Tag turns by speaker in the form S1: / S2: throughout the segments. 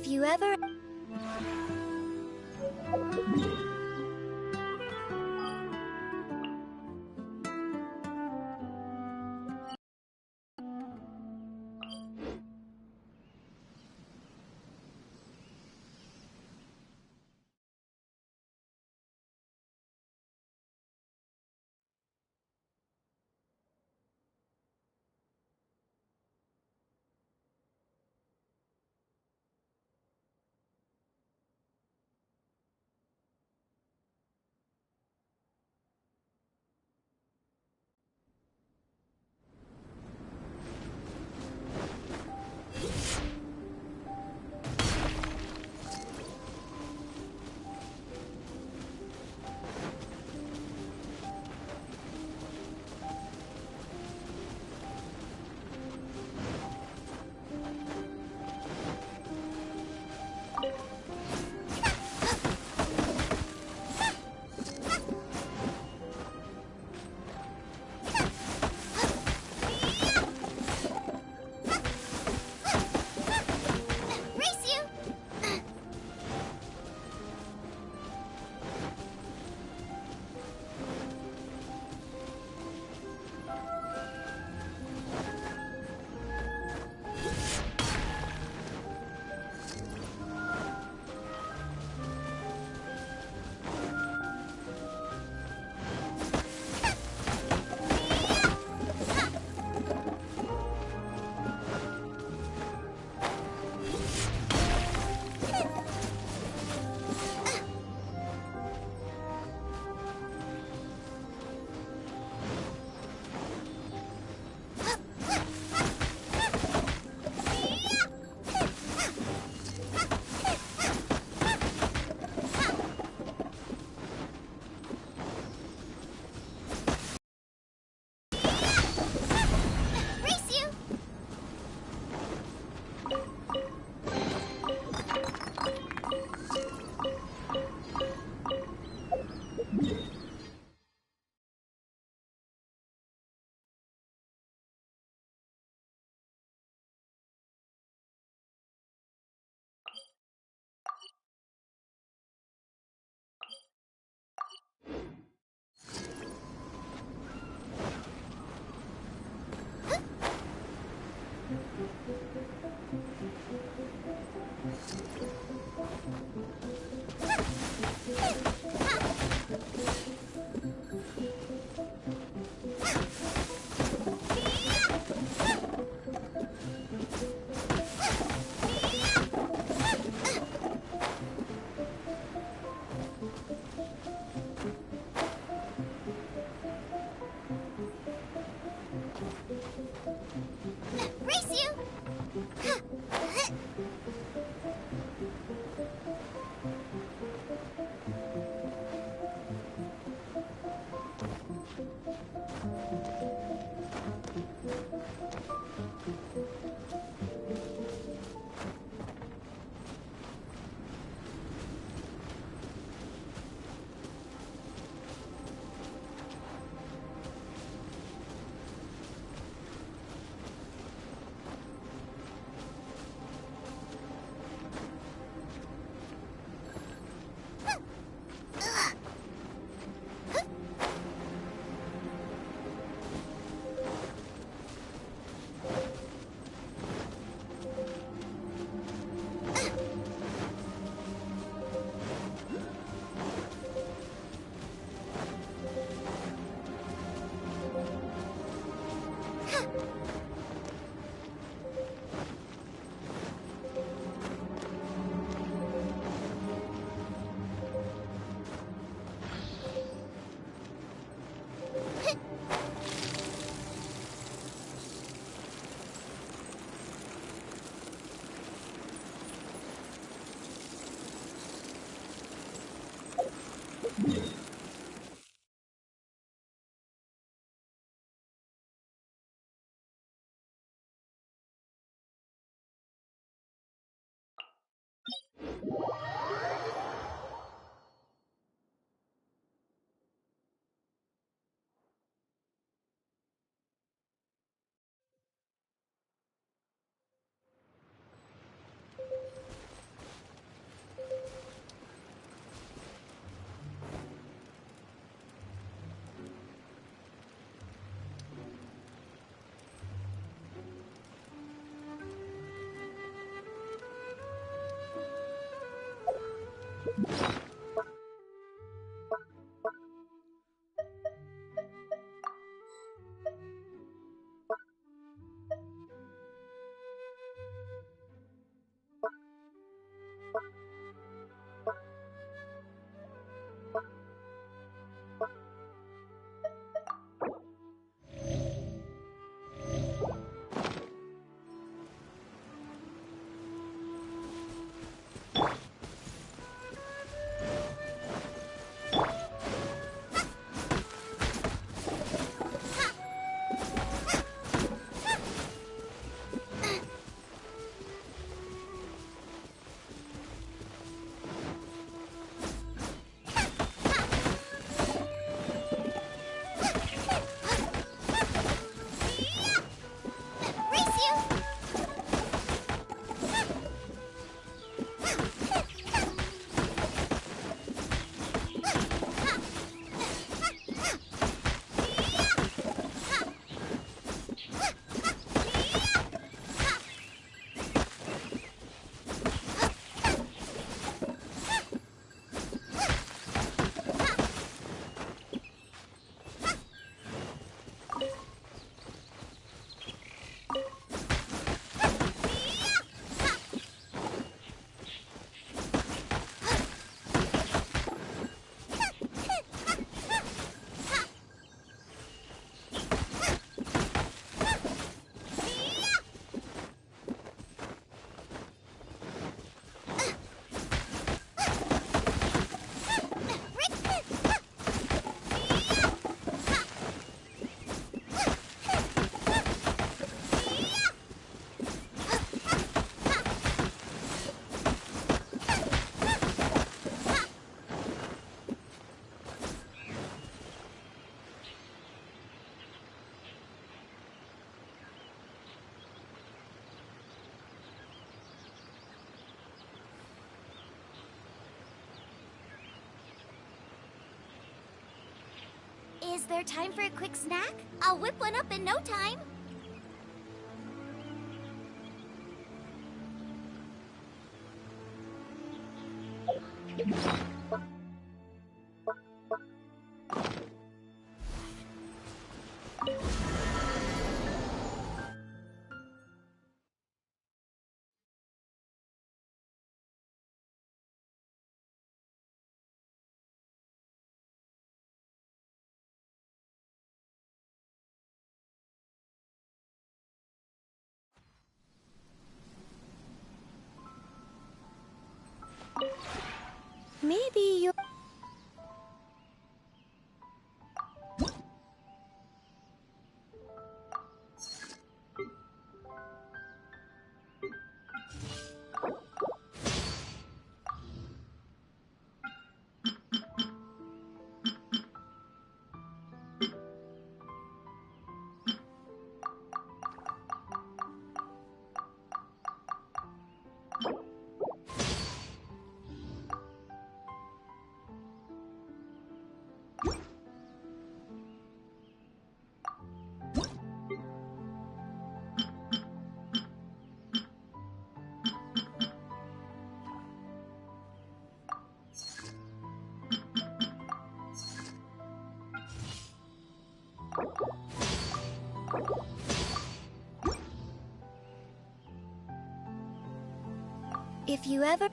S1: If you ever... Is there time for a quick snack? I'll whip one up in no time. Maybe you... If you ever...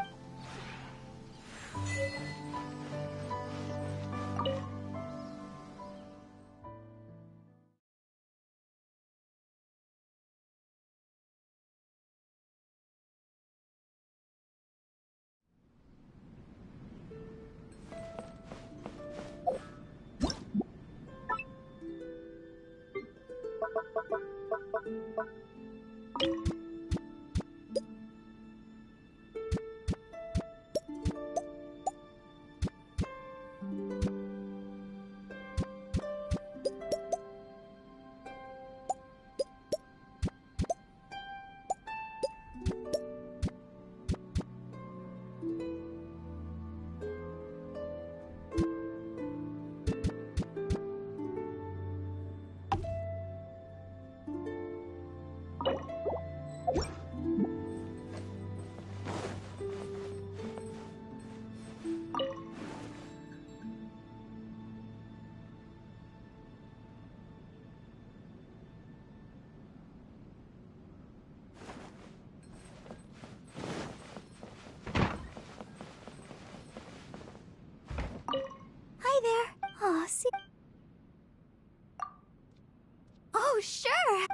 S1: Hi there. Aw, see... Oh, sure!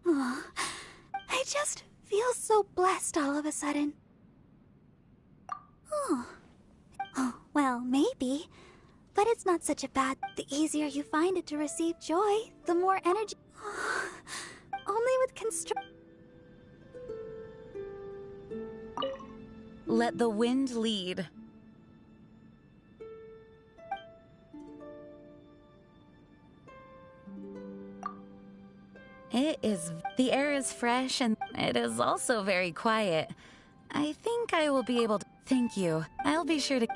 S1: Aw, I just feel so blessed all of a sudden. Oh. Oh, well, maybe. But it's not such a bad... The easier you find it to receive joy, the more energy... Only with
S2: Let the wind lead. The air is fresh and it is also very quiet. I think I will be able to... Thank you. I'll be sure to...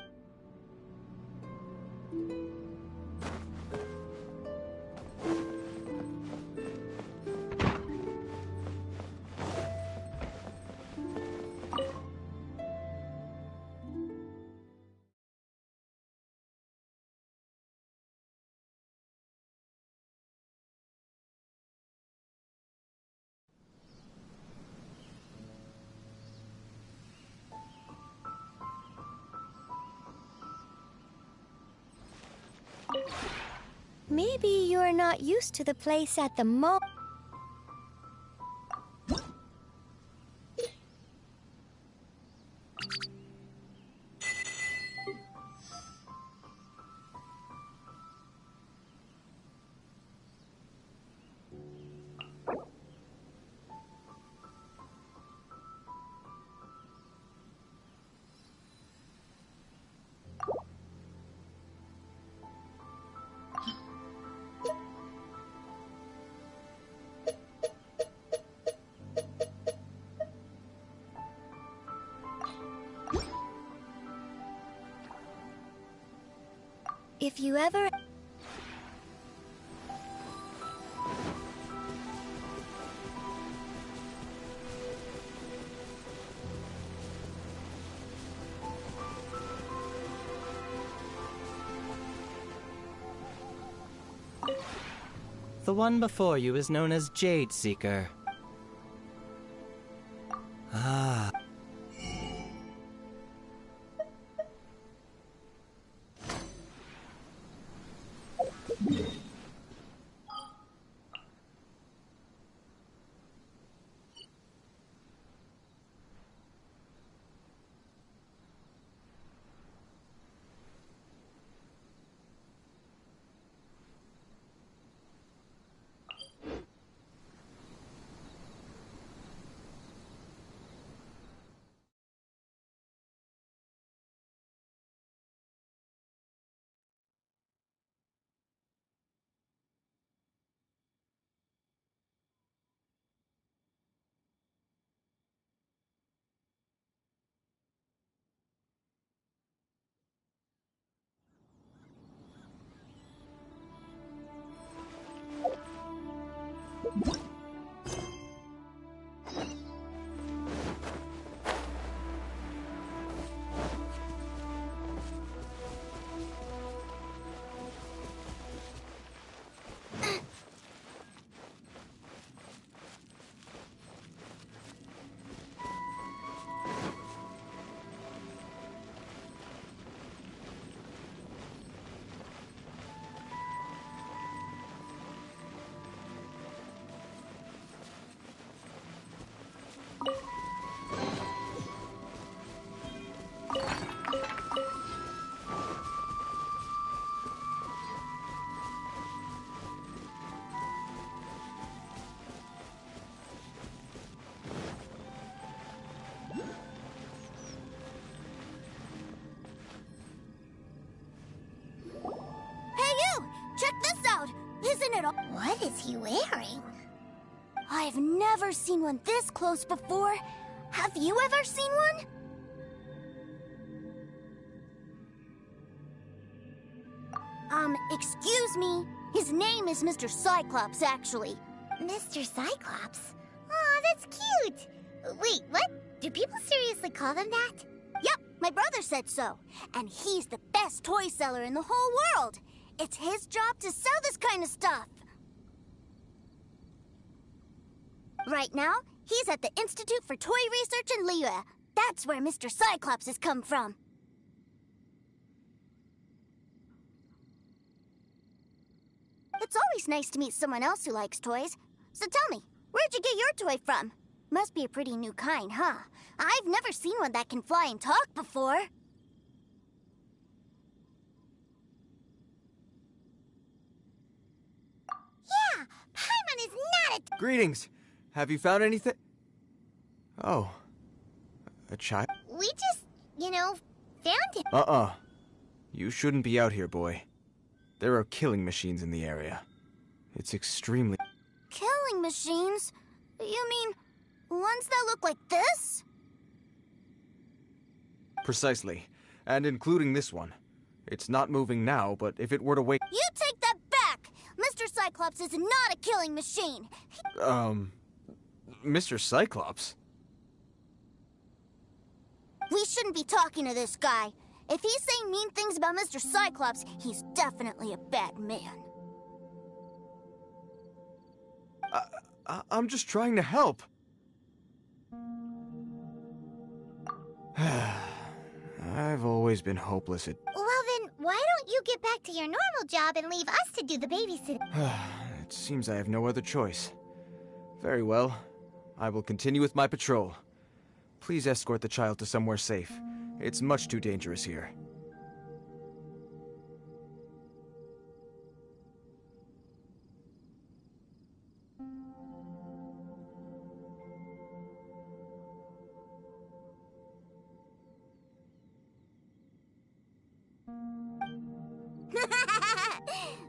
S1: Maybe you're not used to the place at the moment. If you ever...
S3: The one before you is known as Jade Seeker. Ah.
S1: Check this out! Isn't it all— What is he wearing? I've never seen one this close before. Have you ever seen one? Excuse me. His name is Mr. Cyclops, actually.
S4: Mr. Cyclops? Aw, that's cute! Wait, what? Do people seriously call them that?
S1: Yep, my brother said so. And he's the best toy seller in the whole world. It's his job to sell this kind of stuff. Right now, he's at the Institute for Toy Research in Liyue. That's where Mr. Cyclops has come from. It's always nice to meet someone else who likes toys. So tell me, where'd you get your toy from? Must be a pretty new kind, huh? I've never seen one that can fly and talk before.
S4: Yeah, Paimon is not a—
S5: Greetings. Have you found anything? Oh. A child?
S4: We just, found him.
S5: You shouldn't be out here, boy. There are killing machines in the area. It's extremely—
S1: Killing machines? You mean ones that look like this?
S5: Precisely. And including this one. It's not moving now, but if it were to wake—
S1: You take that back! Mr. Cyclops is not a killing machine.
S5: Mr. Cyclops?
S1: We shouldn't be talking to this guy. If he's saying mean things about Mr. Cyclops, he's definitely a bad man.
S5: I'm just trying to help. I've always been hopeless at—
S4: Well then, why don't you get back to your normal job and leave us to do the babysitting?
S5: It seems I have no other choice. Very well. I will continue with my patrol. Please escort the child to somewhere safe. It's much too dangerous here.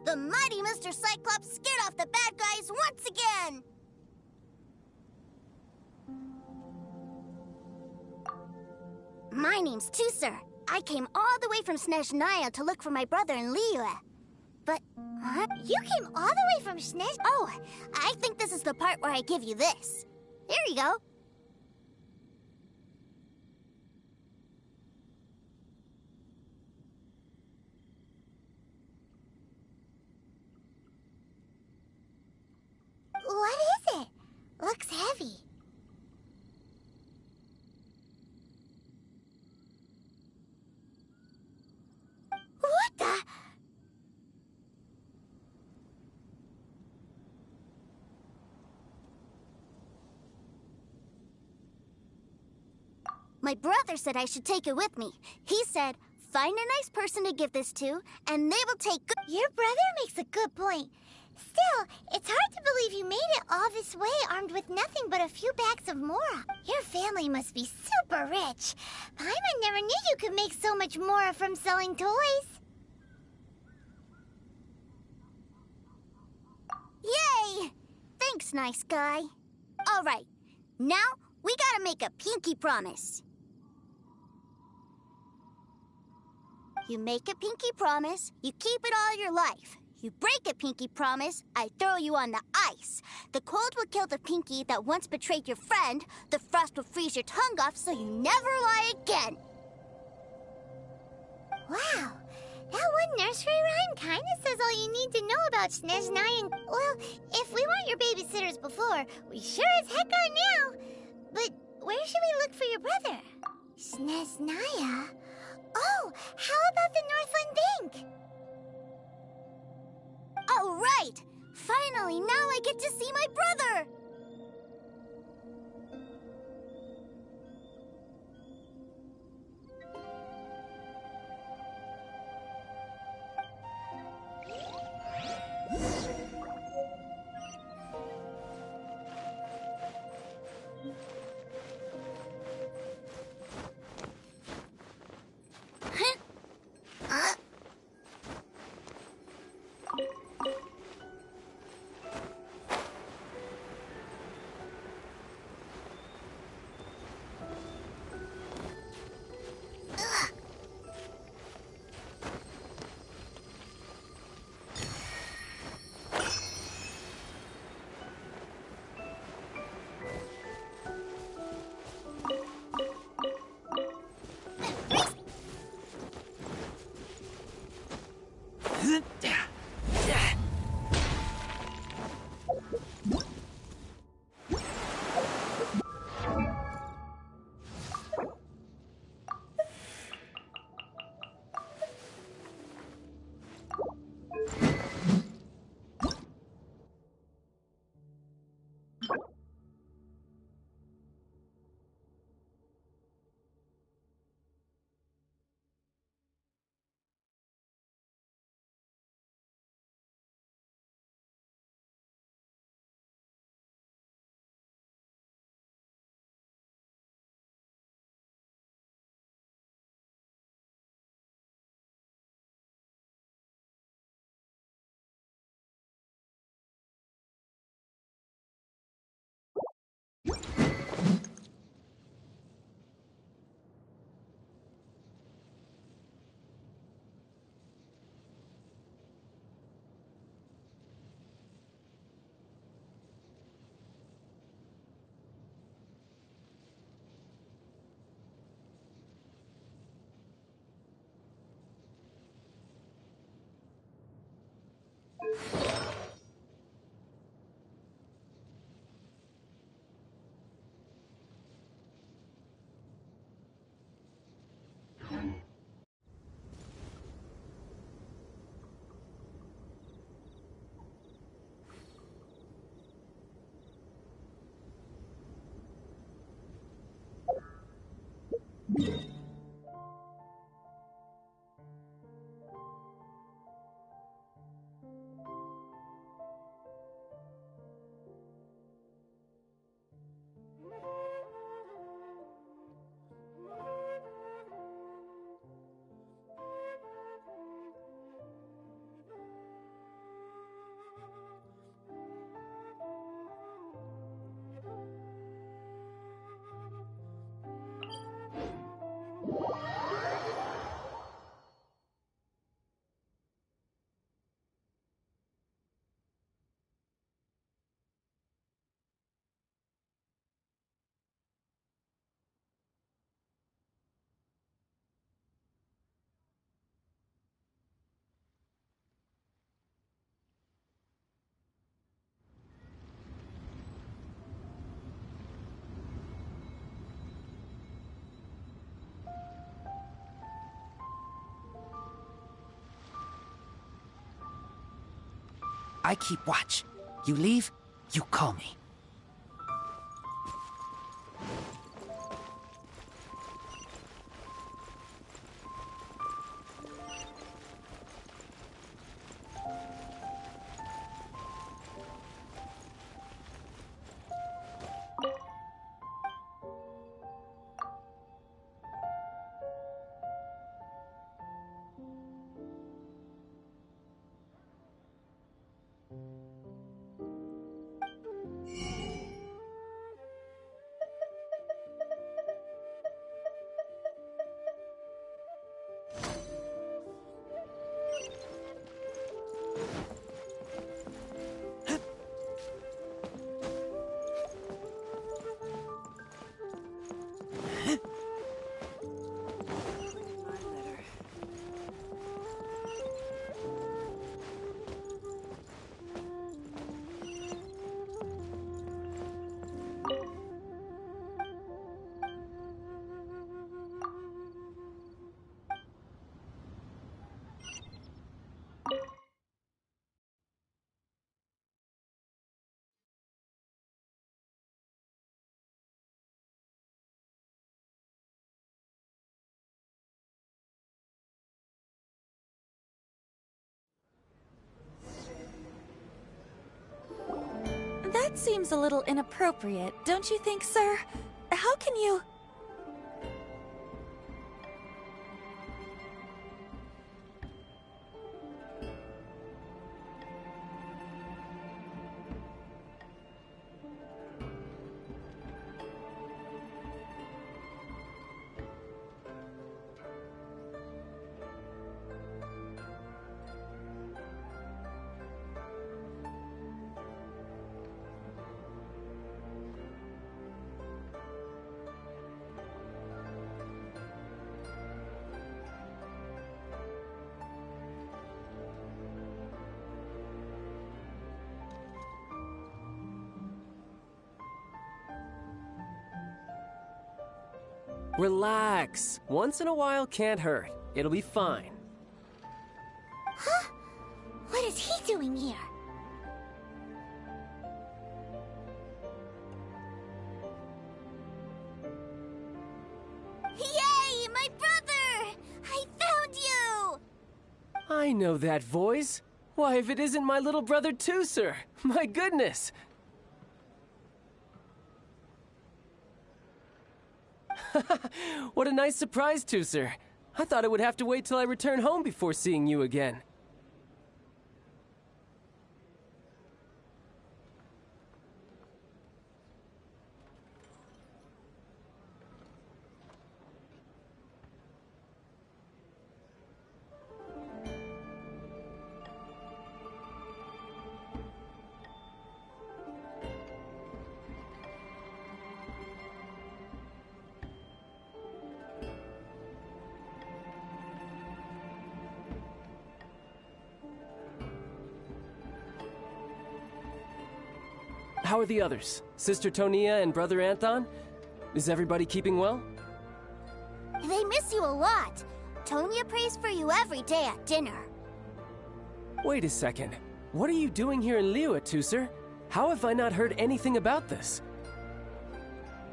S1: The mighty Mr. Cyclops scared off the bad guys once again! My name's Tusser. I came all the way from Snezhnaya to look for my brother in Liyue. But,
S4: You came all the way from Snezh...
S1: Oh, I think this is the part where I give you this. Here you go.
S4: What is it? Looks heavy. What the...
S1: My brother said I should take it with me. He said, find a nice person to give this to, and they will take good...
S4: Your brother makes a good point. Still, it's hard to believe you made it all this way armed with nothing but a few bags of mora. Your family must be super rich. Paimon never knew you could make so much mora from selling toys.
S1: Yay! Thanks, nice guy. All right, now we gotta make a pinky promise. You make a pinky promise, you keep it all your life. You break a pinky promise, I throw you on the ice. The cold will kill the pinky that once betrayed your friend. The frost will freeze your tongue off so you never lie again.
S4: Wow, that one nursery rhyme kinda says all you need to know about Snezhnaya. Well, if we weren't your babysitters before, we sure as heck are now. But where should we look for your brother? Snezhnaya? Oh, how about the Northland Bank?
S1: All right! Finally, now I get to see my brother!
S6: I keep watch. You leave, you call me.
S2: That seems a little inappropriate, don't you think, sir? How can you...
S7: Relax. Once in a while can't hurt. It'll be fine.
S4: Huh? What is he doing here?
S1: Yay, my brother! I found you!
S7: I know that voice. Why, if it isn't my little brother too, sir. My goodness. What a nice surprise, Tooser. I thought I would have to wait till I return home before seeing you again. How are the others? Sister Tonia and Brother Anthon? Is everybody keeping well?
S1: They miss you a lot. Tonya prays for you every day at dinner.
S7: Wait a second. What are you doing here in Liyue, Tooser? How have I not heard anything about this?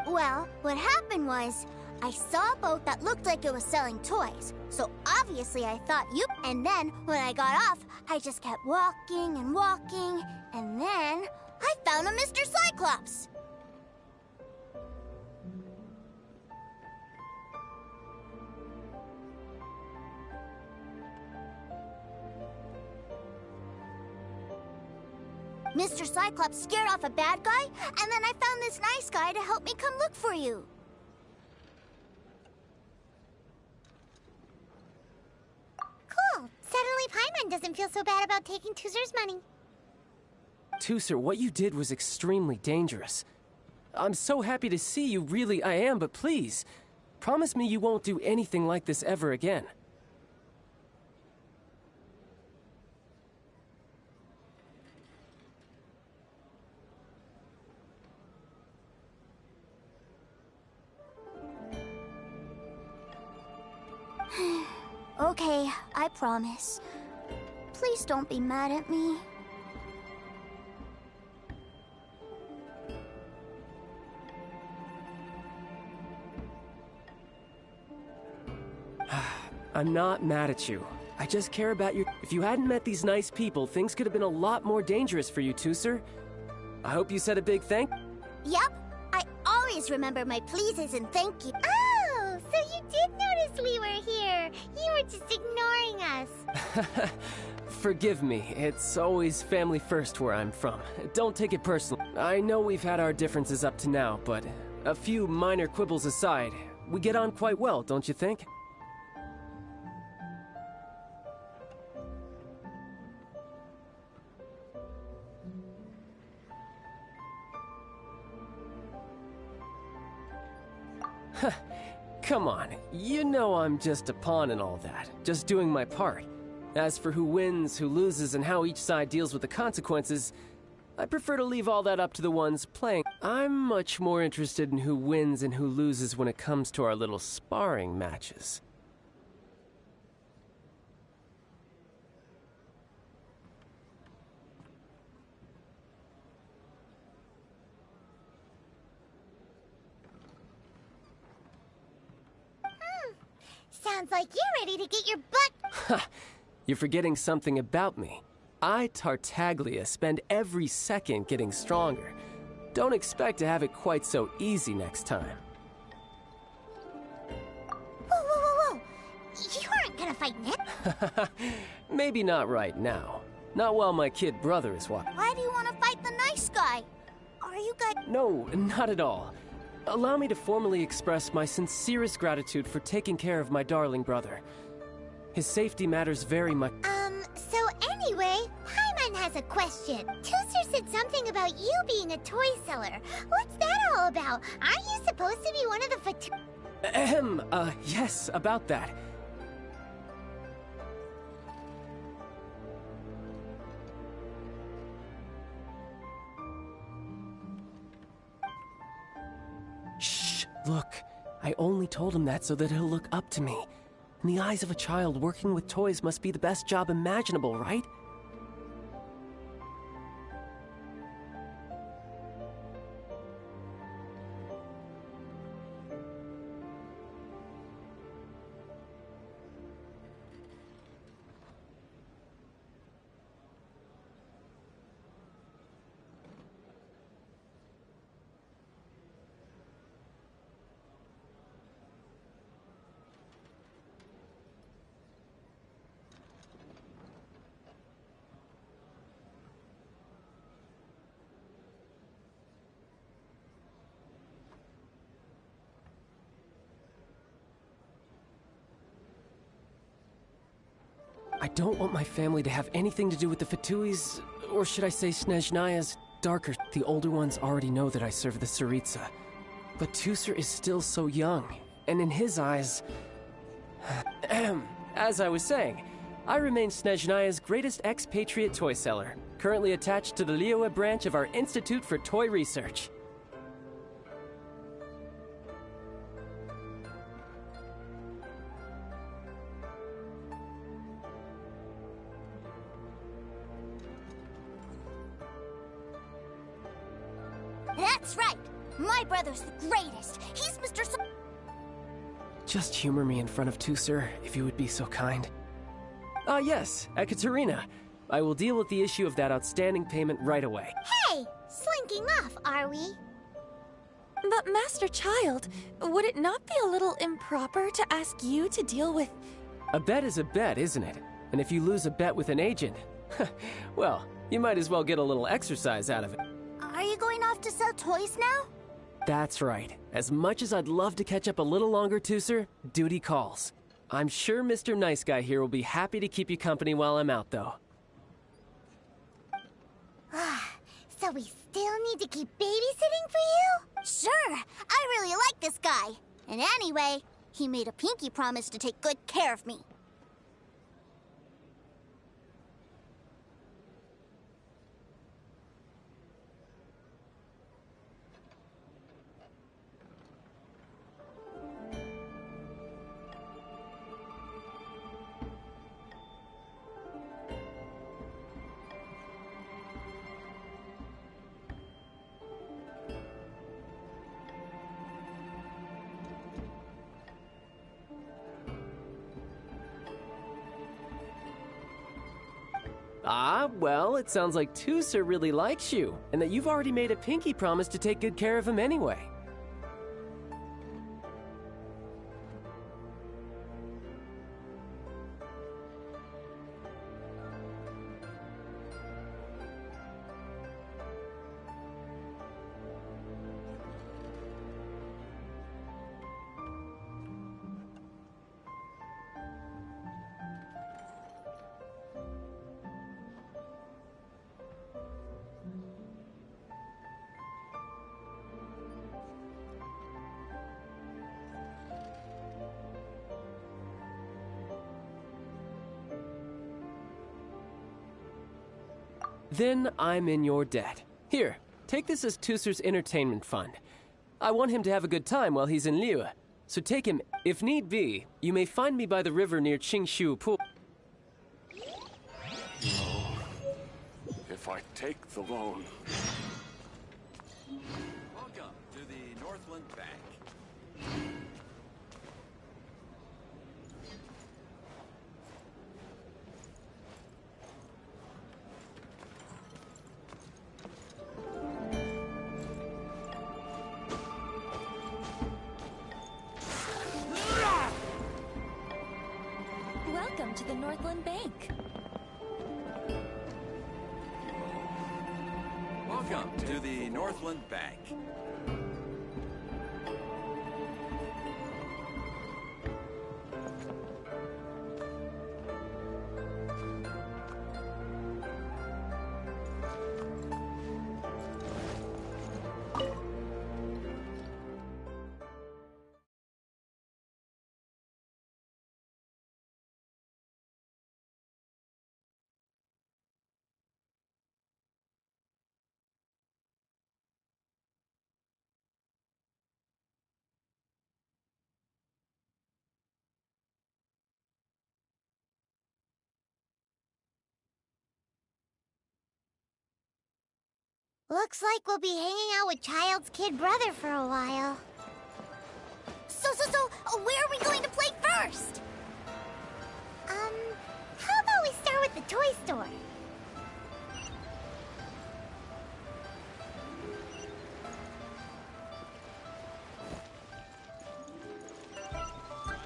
S1: Well, what happened was, I saw a boat that looked like it was selling toys. So obviously I thought you... And then, when I got off, I just kept walking and walking, and then... I found a Mr. Cyclops! Mr. Cyclops scared off a bad guy, and then I found this nice guy to help me come look for you.
S4: Cool. Suddenly Paimon doesn't feel so bad about taking Tooser's money.
S7: Tooser, what you did was extremely dangerous. I'm so happy to see you, really I am, but please, promise me you won't do anything like this ever again.
S1: Okay, I promise. Please don't be mad at me.
S7: I'm not mad at you. I just care about your... If you hadn't met these nice people, things could have been a lot more dangerous for you too, sir. I hope you said a big thank...
S1: Yep, I always remember my pleases and thank you.
S4: Oh, so you did notice we were here. You were just ignoring us.
S7: Forgive me, it's always family first where I'm from. Don't take it personally. I know we've had our differences up to now, but a few minor quibbles aside, we get on quite well, don't you think? Come on, you know I'm just a pawn and all that, just doing my part. As for who wins, who loses, and how each side deals with the consequences, I prefer to leave all that up to the ones playing. I'm much more interested in who wins and who loses when it comes to our little sparring matches.
S4: Sounds like you're ready to get your butt...
S7: You're forgetting something about me. I, Tartaglia, spend every second getting stronger. Don't expect to have it quite so easy next time.
S4: Whoa, whoa, whoa, whoa! You aren't gonna fight Nick?
S7: Maybe not right now. Not while my kid brother is watching.
S1: Why do you want to fight the nice guy? Are you guys...
S7: No, not at all. Allow me to formally express my sincerest gratitude for taking care of my darling brother. His safety matters very much.
S4: So anyway, Paimon has a question. Tooster said something about you being a toy seller. What's that all about? Aren't you supposed to be one of the
S7: Yes, about that. Shh, look. I only told him that so that he'll look up to me. In the eyes of a child, working with toys must be the best job imaginable, right? I don't want my family to have anything to do with the Fatuis, or should I say Snezhnaya's darker. The older ones already know that I serve the Tsaritsa. But Tooster is still so young, and in his eyes... As I was saying, I remain Snezhnaya's greatest expatriate toy seller, currently attached to the Liyue branch of our Institute for Toy Research.
S1: That's right! My brother's the greatest! He's Mr.
S7: Just humor me in front of Tooster, if you would be so kind. Ah, yes, Ekaterina. I will deal with the issue of that outstanding payment right away.
S4: Hey! Slinking off, are we?
S2: But Master Child, would it not be a little improper to ask you to deal with...
S7: A bet is a bet, isn't it? And if you lose a bet with an agent, well, you might as well get a little exercise out of it.
S1: Are you going off to sell toys now?
S7: That's right. As much as I'd love to catch up a little longer, Tooser, duty calls. I'm sure Mr. Nice Guy here will be happy to keep you company while I'm out, though.
S4: So we still need to keep babysitting for you?
S1: Sure! I really like this guy. And anyway, he made a pinky promise to take good care of me.
S7: Ah, well, it sounds like Tooser really likes you, and that you've already made a pinky promise to take good care of him anyway. Then I'm in your debt. Here, take this as Tooser's entertainment fund. I want him to have a good time while he's in Liyue. So take him, if need be. You may find me by the river near Qingshu Pool.
S8: If I take the loan.
S9: Welcome to the Northland Bank.
S2: Welcome to the Northland Bank.
S9: Welcome to the Northland Bank.
S4: Looks like we'll be hanging out with Child's kid brother for a while.
S1: So, where are we going to play first?
S4: How about we start with the toy store?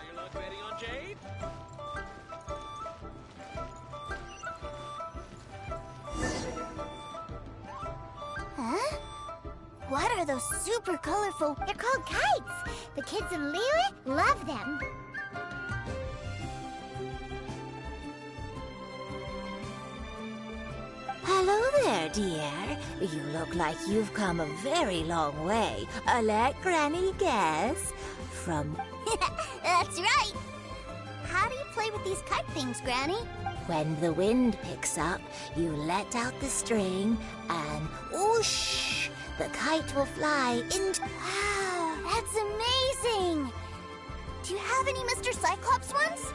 S9: Your luck betting on Jade?
S1: Huh? What are those super colorful...
S4: They're called kites. The kids in Liyue love them.
S10: Hello there, dear. You look like you've come a very long way. Let Granny guess. From
S1: That's right. How do you play with these kite things, Granny?
S10: when the wind picks up, you let out the string and whoosh, the kite will fly into...
S1: Wow, that's amazing! Do you have any Mr. Cyclops ones?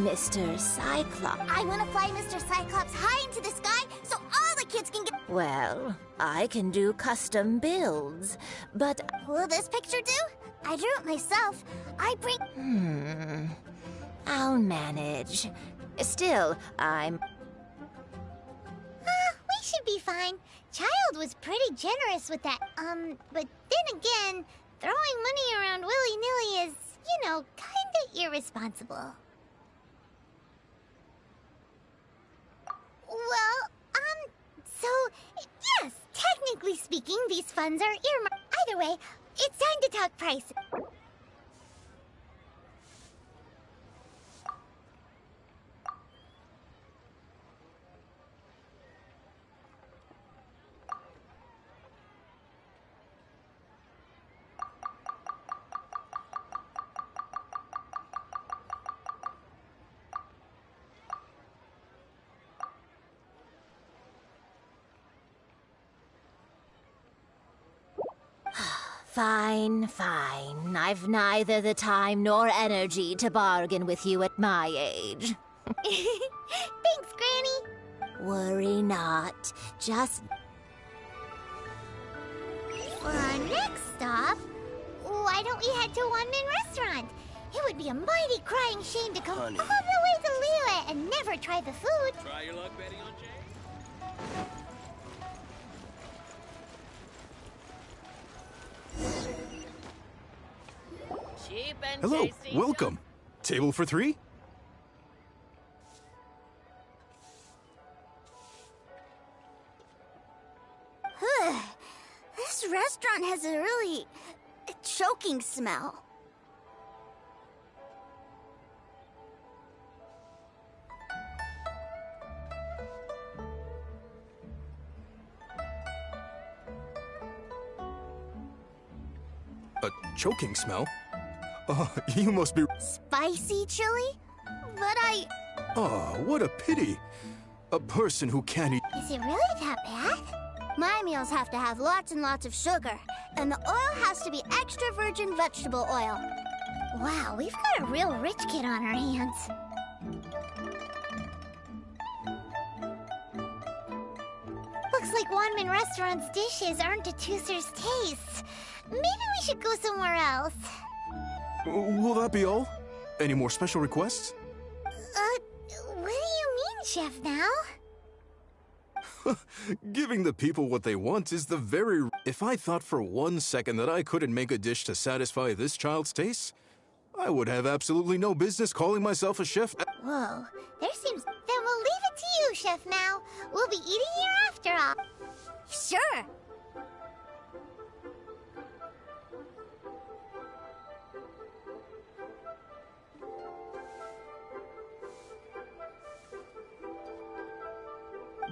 S10: Mr. Cyclops.
S1: I want to fly Mr. Cyclops high into the sky so all the kids can get...
S10: Well, I can do custom builds, but...
S1: Will this picture do? I drew it myself. I bring...
S10: I'll manage. Still, I'm...
S4: We should be fine. Child was pretty generous with that. But then again, throwing money around willy-nilly is, you know, kinda irresponsible. Well, so, yes, technically speaking, these funds are earmarked. Either way, it's time to talk price.
S10: Fine, fine. I've neither the time nor energy to bargain with you at my age.
S4: Thanks, Granny.
S10: Worry not. Just...
S4: For our next stop, why don't we head to One Min Restaurant? It would be a mighty crying shame to come all the way to it and never try the food.
S9: Try your luck betting on Jade?
S8: Cheap and
S11: Hello,
S8: tasty.
S11: welcome. Table for 3?
S1: This restaurant has a really choking smell.
S11: A choking smell? You must be...
S1: Spicy chili? But
S11: Oh, what a pity. A person who can't eat...
S4: Is it really that bad?
S1: my meals have to have lots and lots of sugar, and the oil has to be extra virgin vegetable oil.
S4: Wow, we've got a real rich kid on our hands. Looks like Wanman Restaurant's dishes aren't to Tooster's taste. Maybe we should go somewhere else.
S11: Will that be all? Any more special requests?
S4: What do you mean, Chef now?
S11: Giving the people what they want is the very... If I thought for 1 second that I couldn't make a dish to satisfy this child's taste, I would have absolutely no business calling myself a chef.
S4: Whoa, there seems... Then we'll leave it to you, Chef Now. We'll be eating here after all.
S1: Sure.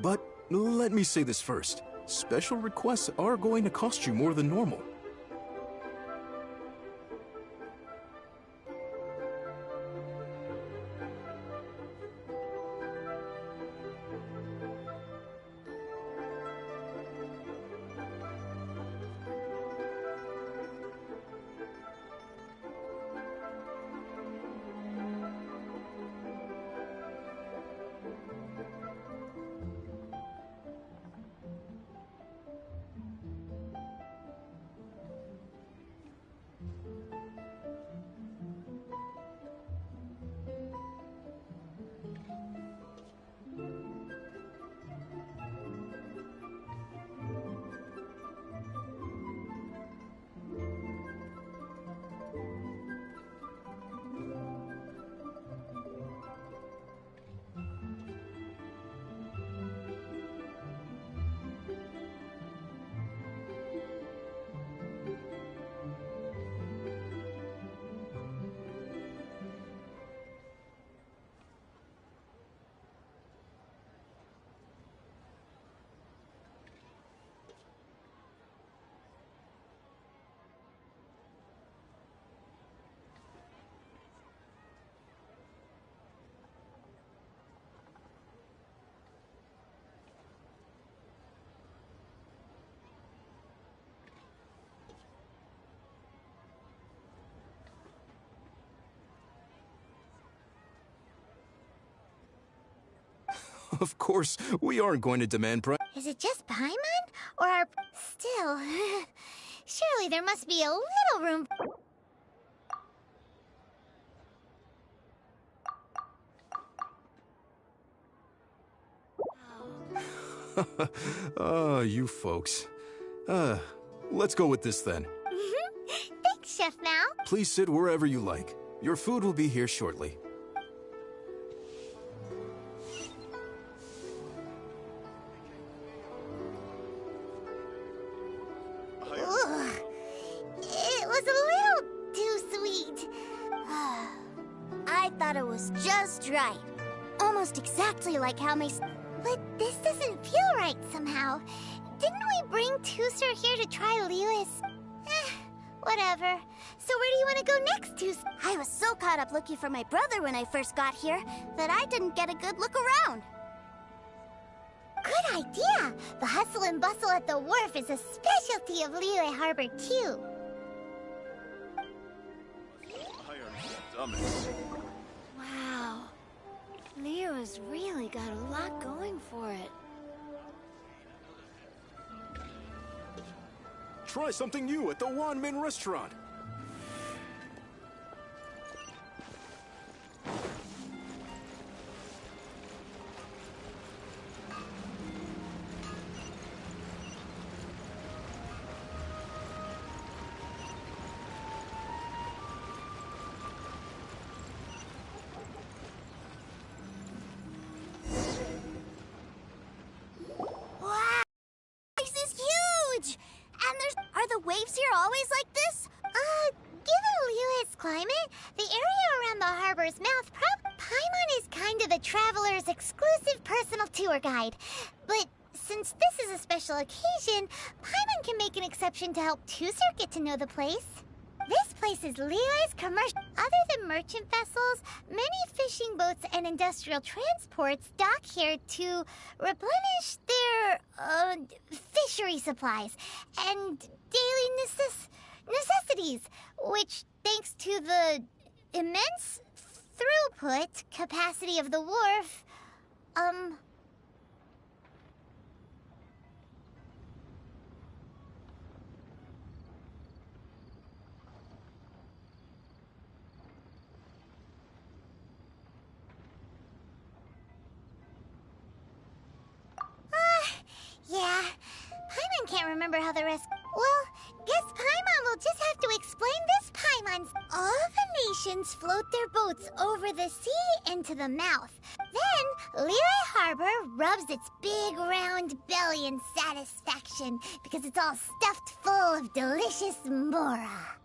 S11: But let me say this first. Special requests are going to cost you more than normal. Of course, we aren't going to demand price.
S4: Is it just Paimon? Or our... Still... Surely there must be a little room...
S11: You folks. Let's go with this then.
S4: Thanks, Chef Now.
S11: Please sit wherever you like. Your food will be here shortly.
S4: Ugh. It was a little too sweet.
S1: I thought it was just right. Almost exactly like how my...
S4: But this doesn't feel right somehow. Didn't we bring Tooster here to try Lewis? Whatever. So where do you want to go next, Tooster?
S1: I was so caught up looking for my brother when I first got here that I didn't get a good look around.
S4: Good idea! The hustle and bustle at the wharf is a specialty of Liyue Harbor, too.
S8: Wow. Leo has really got a lot going for it.
S11: Try something new at the Wanmin Restaurant.
S1: always like this?
S4: Given Liyue's climate, the area around the harbor's mouth, Paimon is kind of the traveler's exclusive personal tour guide. But since this is a special occasion, Paimon can make an exception to help Tusser get to know the place. This place is Liyue's commercial. Other than merchant vessels, many fishing boats and industrial transports dock here to replenish their, fishery supplies and daily necessities, which, thanks to the immense throughput capacity of the wharf, yeah. Paimon can't remember how the rest... Well, guess Paimon will just have to explain this, Paimon. All the nations float their boats over the sea into the mouth. Then, Liyue Harbor rubs its big round belly in satisfaction because it's all stuffed full of delicious mora.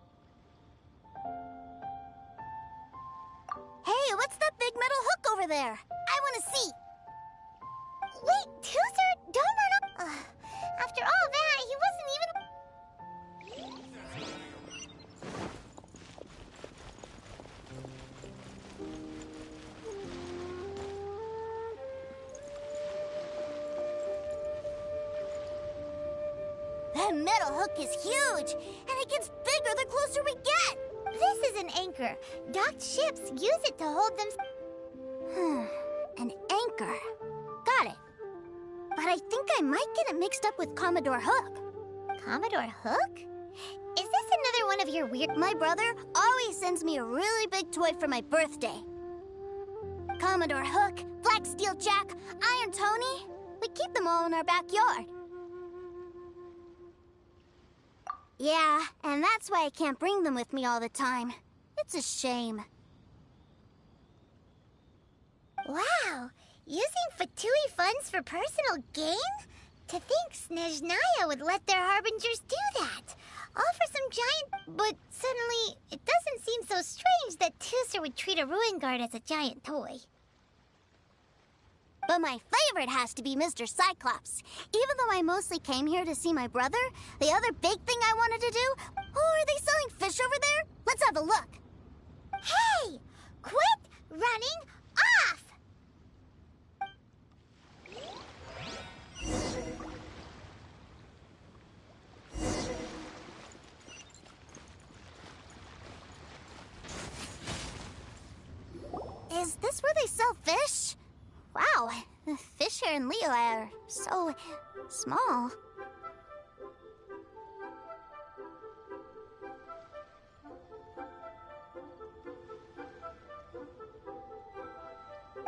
S1: Hey, what's that big metal hook over there? I want to see.
S4: Wait, Tusser, don't run up. After all that, he wasn't even...
S1: That metal hook is huge, and it gets bigger the closer we get.
S4: This is an anchor. Docked ships use it to hold them...
S1: An anchor. Got it. But I think I might get it mixed up with Commodore Hook.
S4: Commodore Hook? Is this another one of your weird...
S1: My brother always sends me a really big toy for my birthday. Commodore Hook, Black Steel Jack, Iron Tony. We keep them all in our backyard. Yeah, and that's why I can't bring them with me all the time. It's a shame.
S4: Wow! Using Fatui funds for personal gain? To think Snezhnaya would let their harbingers do that. All for some giant... But suddenly, it doesn't seem so strange that Tusser would treat a ruin guard as a giant toy.
S1: But my favorite has to be Mr. Cyclops. Even though I mostly came here to see my brother, the other big thing I wanted to do... Oh, are they selling fish over there? Let's have a look.
S4: Hey! Quit running off!
S1: Is this where they sell fish? Wow, the fish here in Liyue are so small.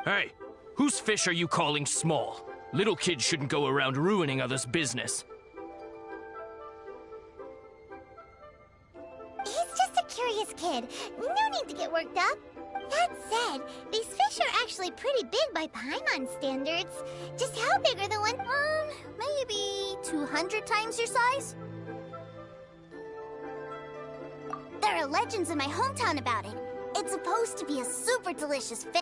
S12: Hey, whose fish are you calling small? Little kids shouldn't go around ruining others' business.
S4: He's just a curious kid. No need to get worked up. That said, these fish are actually pretty big by Paimon standards. Just how big are the ones?
S1: Maybe 200 times your size? There are legends in my hometown about it. It's supposed to be a super delicious fish.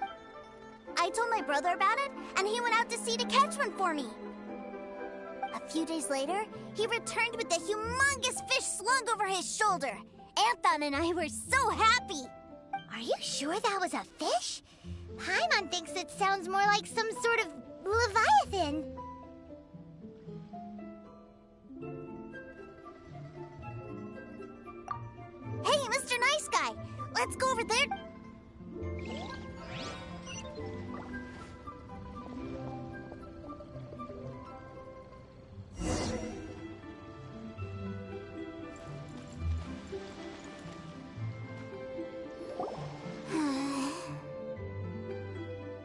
S1: I told my brother about it, and he went out to sea to catch one for me. A few days later, he returned with a humongous fish slung over his shoulder. Anton and I were so happy.
S4: Are you sure that was a fish? Paimon thinks it sounds more like some sort of leviathan.
S1: Hey, Mr. Nice Guy, let's go over there.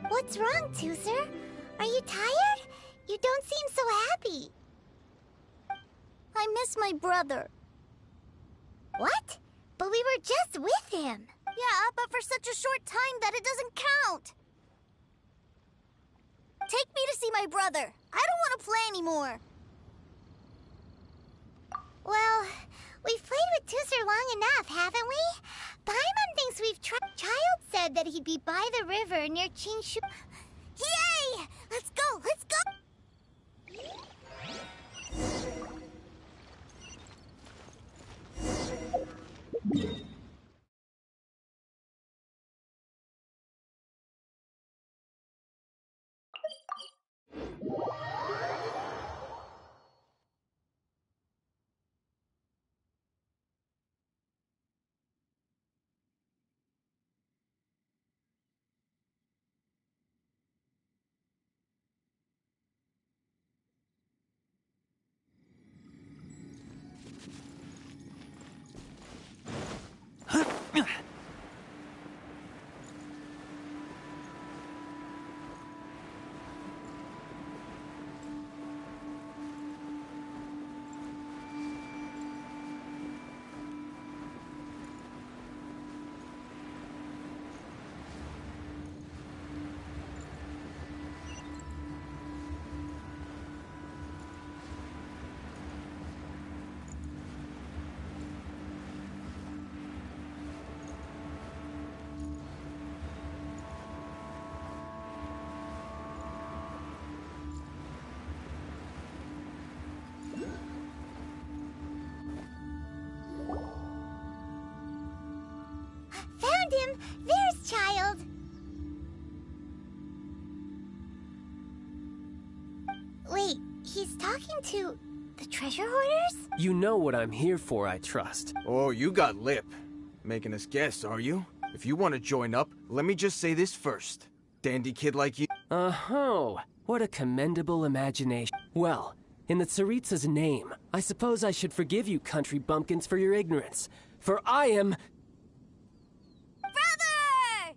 S4: What's wrong, Tusser? Are you tired? You don't seem so happy.
S1: I miss my brother.
S4: What? But we were just with him.
S1: Yeah, but for such a short time that it doesn't count. Take me to see my brother. I don't want to play anymore.
S4: Well, We've played with Tooster long enough, haven't we? Paimon thinks we've tried. Child said that he'd be by the river near Chingshu.
S1: Yay! Let's go! Let's go!
S4: Found him! There's Child! Wait, he's talking to the treasure hoarders?
S7: You know what I'm here for, I trust.
S5: Oh, you got lip. Making us guess, are you? If you want to join up, let me just say this first. Dandy kid like you...
S7: Oh, what a commendable imagination. Well, in the Tsaritsa's name, I suppose I should forgive you country bumpkins for your ignorance. For I am...
S1: Brother!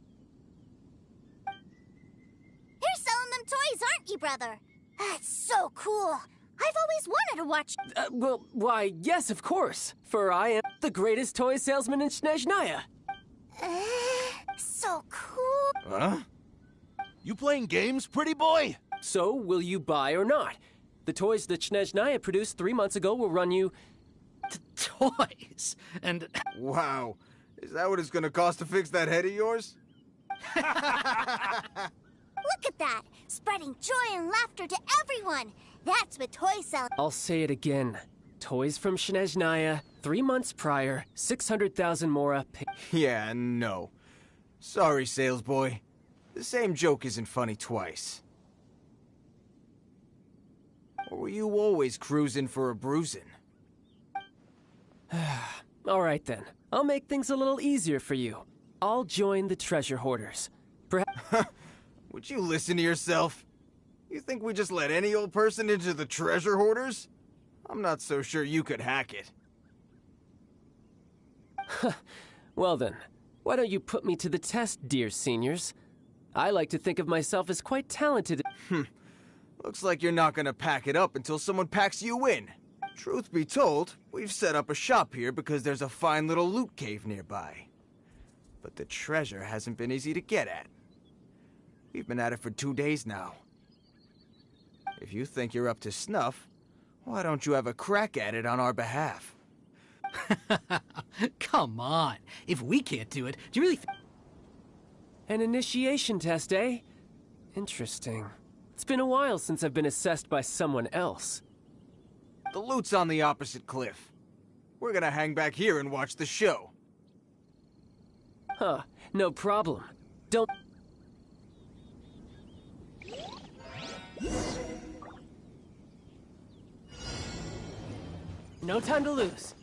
S1: You're selling them toys, aren't you, brother? That's so cool. I've always wanted to watch...
S7: well, why, yes, of course. For I am the greatest toy salesman in Snezhnaya.
S1: So cool.
S5: Huh?
S9: You playing games, pretty boy?
S7: So, will you buy or not? The toys that Snezhnaya produced 3 months ago will run you...
S6: Toys? And...
S5: Wow. Is that what it's gonna cost to fix that head of yours?
S1: Look at that! Spreading joy and laughter to everyone! That's what toys sell.
S7: I'll say it again. Toys from Snezhnaya, 3 months prior, 600,000 mora...
S5: Yeah, no. Sorry, sales boy. The same joke isn't funny twice. Or were you always cruising for a bruising?
S7: All right, then. I'll make things a little easier for you. I'll join the treasure hoarders. Perhaps...
S5: Would you listen to yourself? You think we just let any old person into the treasure hoarders? I'm not so sure you could hack it.
S7: Well then, why don't you put me to the test, dear seniors? I like to think of myself as quite talented.
S5: Looks like you're not gonna pack it up until someone packs you in. Truth be told, we've set up a shop here because there's a fine little loot cave nearby. But the treasure hasn't been easy to get at. We've been at it for 2 days now. If you think you're up to snuff, why don't you have a crack at it on our behalf?
S6: Come on. If we can't do it, do you really
S7: An initiation test, eh? Interesting. It's been a while since I've been assessed by someone else.
S5: The loot's on the opposite cliff. We're gonna hang back here and watch the show.
S7: Huh, no problem. Don't... No time to lose.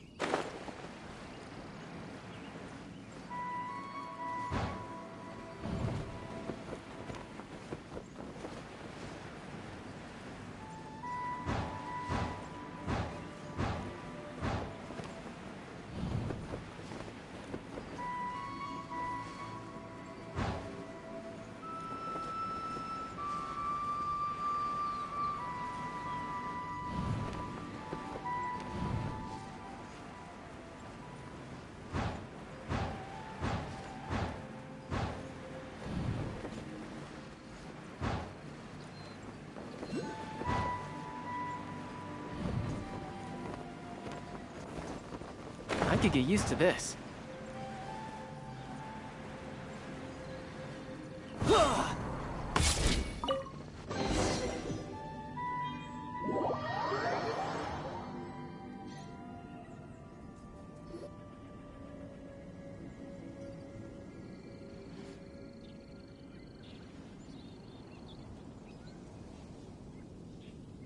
S7: I could get used to this.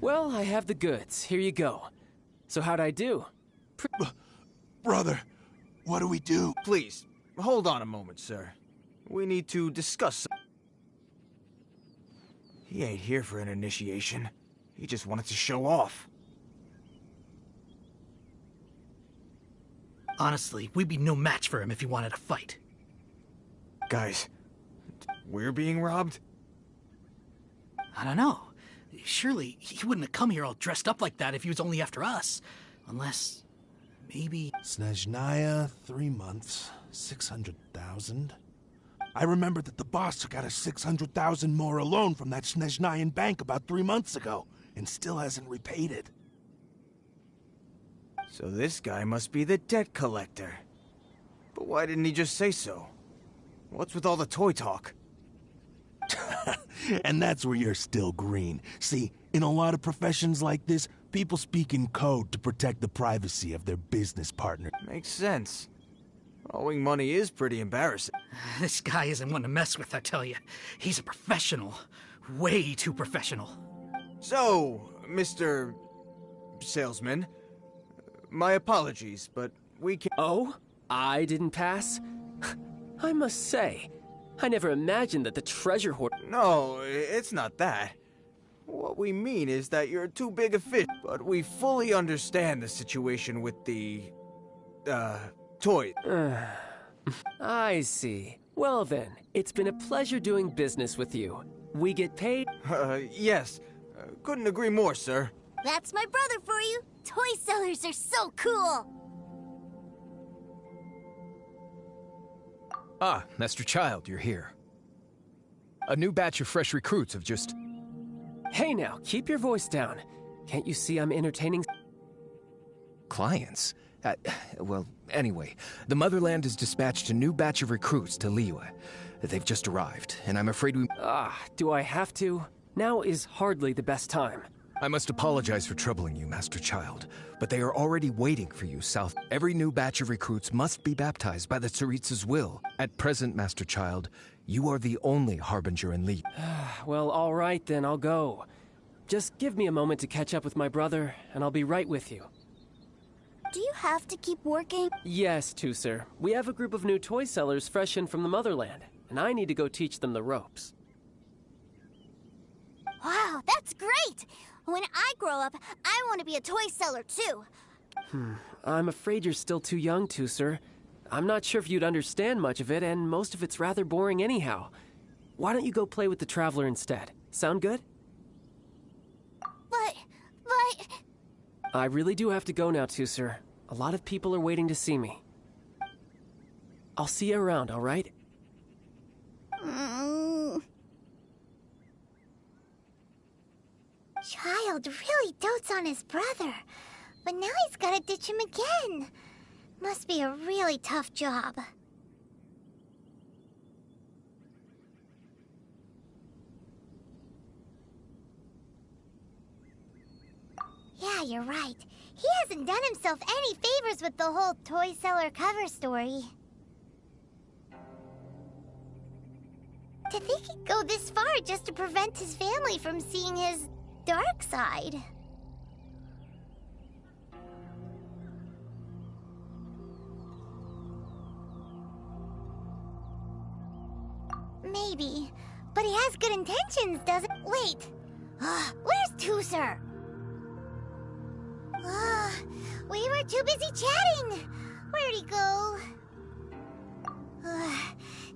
S7: Well, I have the goods. Here you go. So how'd I do?
S9: Brother, what do we do?
S5: Please, hold on a moment, sir. We need to discuss. He ain't here for an initiation. He just wanted to show off.
S6: Honestly, we'd be no match for him if he wanted to fight.
S5: Guys, we're being robbed?
S6: I don't know. Surely, he wouldn't have come here all dressed up like that if he was only after us. Unless, maybe...
S9: Snezhnaya, 3 months, 600,000. I remember that the boss took out a 600,000 more loan from that Snezhnayan bank about 3 months ago, and still hasn't repaid it.
S5: So this guy must be the debt collector. But why didn't he just say so? What's with all the toy talk?
S9: And that's where you're still green. See, in a lot of professions like this, people speak in code to protect the privacy of their business partner.
S5: Makes sense. Owing money is pretty embarrassing.
S6: This guy isn't one to mess with, I tell you. He's a professional. Way too professional.
S5: So, Mr. Salesman, my apologies, but we can't...
S7: Oh? I didn't pass? I must say, I never imagined that the treasure hoard...
S5: No, it's not that. What we mean is that you're too big a fish, but we fully understand the situation with the... toy.
S7: I see. Well then, it's been a pleasure doing business with you. We get paid?
S5: Yes. Couldn't agree more, sir.
S1: That's my brother for you. Toy sellers are so cool.
S13: Ah, Master Child, you're here. A new batch of fresh recruits have just...
S7: Hey now, keep your voice down. Can't you see I'm entertaining...
S13: Clients? Well, anyway, the Motherland has dispatched a new batch of recruits to Liyue. They've just arrived, and I'm afraid we...
S7: do I have to? Now is hardly the best time.
S13: I must apologize for troubling you, Master Child, but they are already waiting for you south. Every new batch of recruits must be baptized by the Tsaritsa's will. At present, Master Child, you are the only harbinger in Liyue.
S7: Well, all right then, I'll go. Just give me a moment to catch up with my brother, and I'll be right with you.
S1: Do you have to keep working?
S7: Yes, Tusser. We have a group of new toy sellers fresh in from the Motherland, and I need to go teach them the ropes.
S1: Wow, that's great! When I grow up, I want to be a toy seller too.
S7: I'm afraid you're still too young, Tusser. I'm not sure if you'd understand much of it, and most of it's rather boring anyhow. Why don't you go play with the Traveler instead? Sound good?
S1: But...
S7: I really do have to go now, Tusser. A lot of people are waiting to see me. I'll see you around, all right?
S4: Child really dotes on his brother, but now he's gotta ditch him again. Must be a really tough job. Yeah, you're right. He hasn't done himself any favors with the whole toy seller cover story. To think he'd go this far just to prevent his family from seeing his dark side. Maybe, but he has good intentions, doesn't... Wait! Where's Tusser? We were too busy chatting. Where'd he go?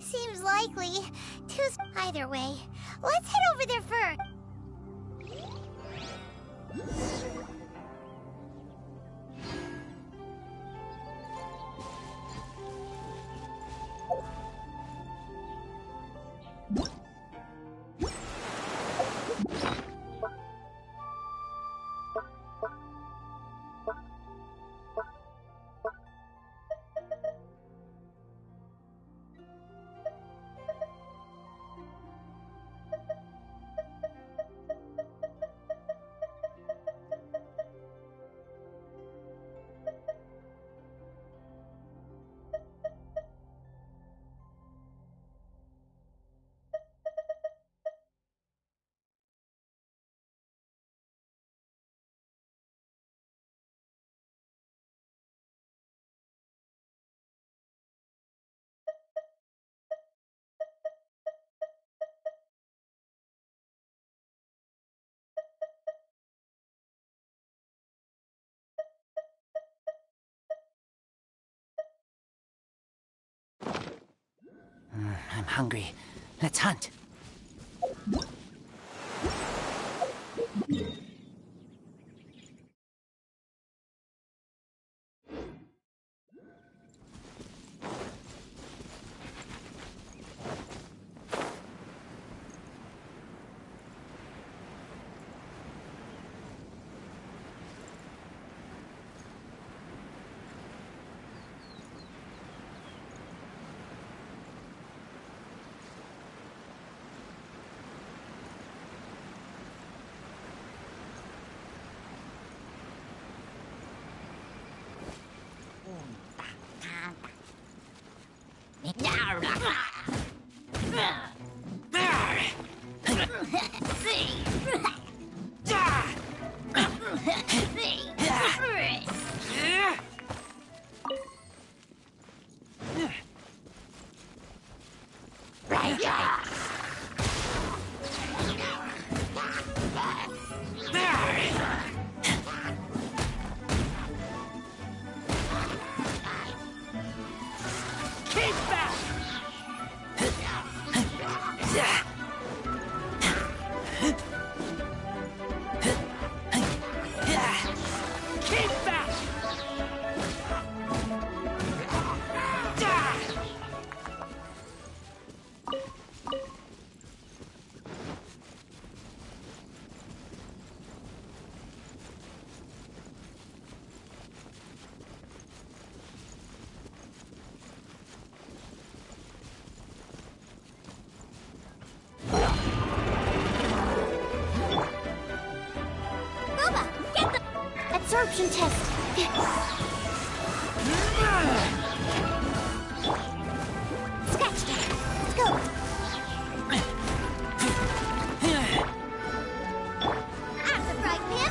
S4: Seems likely. Either way, let's head over there first.
S6: I'm hungry. Let's hunt.
S4: Absorption test. Scratch that. Let's go. I'm the frying pan.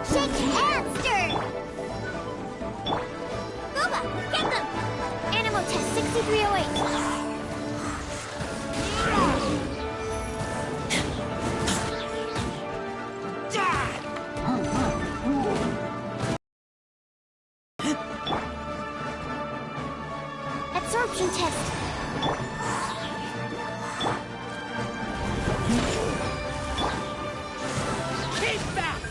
S4: Shake and stir. Booba, get them. Animal test 6308. Absorption test.
S14: Keep back!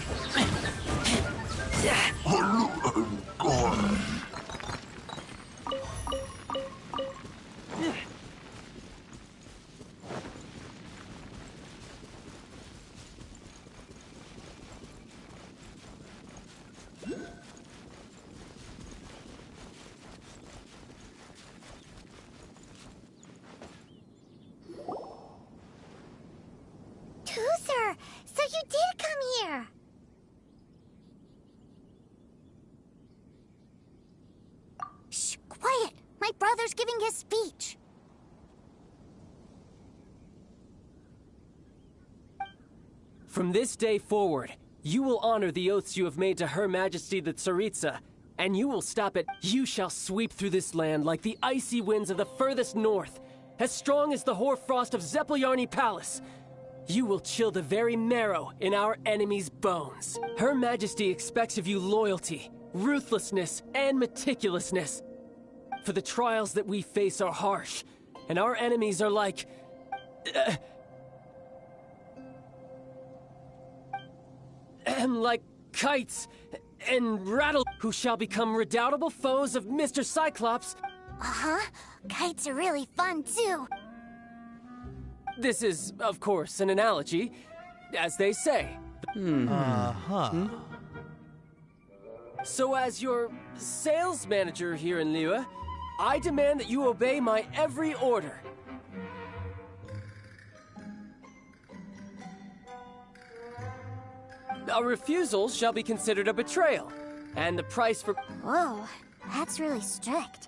S4: Toozer, so you did come here.
S1: Shh, quiet. My brother's giving his speech.
S7: From this day forward, you will honor the oaths you have made to Her Majesty the Tsaritsa, and you will stop at you shall sweep through this land like the icy winds of the furthest north, as strong as the hoarfrost of Zeppeljärni Palace. You will chill the very marrow in our enemies' bones. Her Majesty expects of you loyalty, ruthlessness, and meticulousness. For the trials that we face are harsh, and our enemies are like... like kites and rattle who shall become redoubtable foes of Mr. Cyclops.
S1: Uh-huh. Kites are really fun, too.
S7: This is, of course, an analogy, as they say.
S3: Uh-huh.
S7: So as your sales manager here in Liyue, I demand that you obey my every order. A refusal shall be considered a betrayal, and the price for...
S1: Whoa, that's really strict.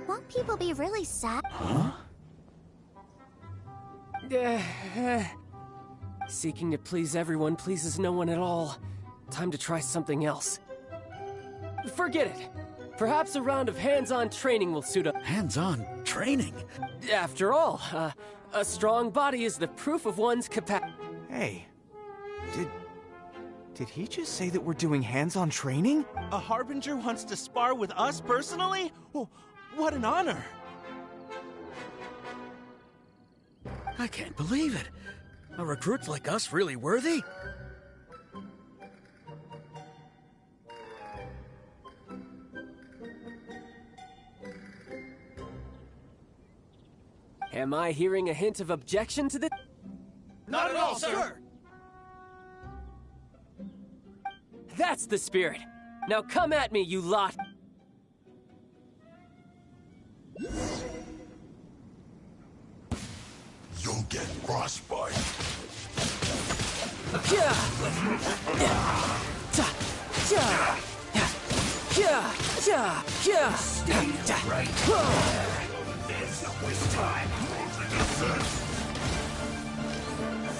S1: Won't people be really sad?
S3: Huh?
S7: Seeking to please everyone pleases no one at all. Time to try something else. Forget it. Perhaps a round of hands-on training will suit us.
S6: Hands-on training?
S7: After all, a strong body is the proof of one's capacity.
S5: Hey, did Did he just say that we're doing hands-on training?
S9: A Harbinger wants to spar with us personally? Oh, what an honor!
S6: I can't believe it. Are recruits like us really worthy?
S7: Am I hearing a hint of objection to this?
S5: Not at all, sir!
S7: That's the spirit! Now come at me, you lot!
S9: You'll get frostbite. Waste time.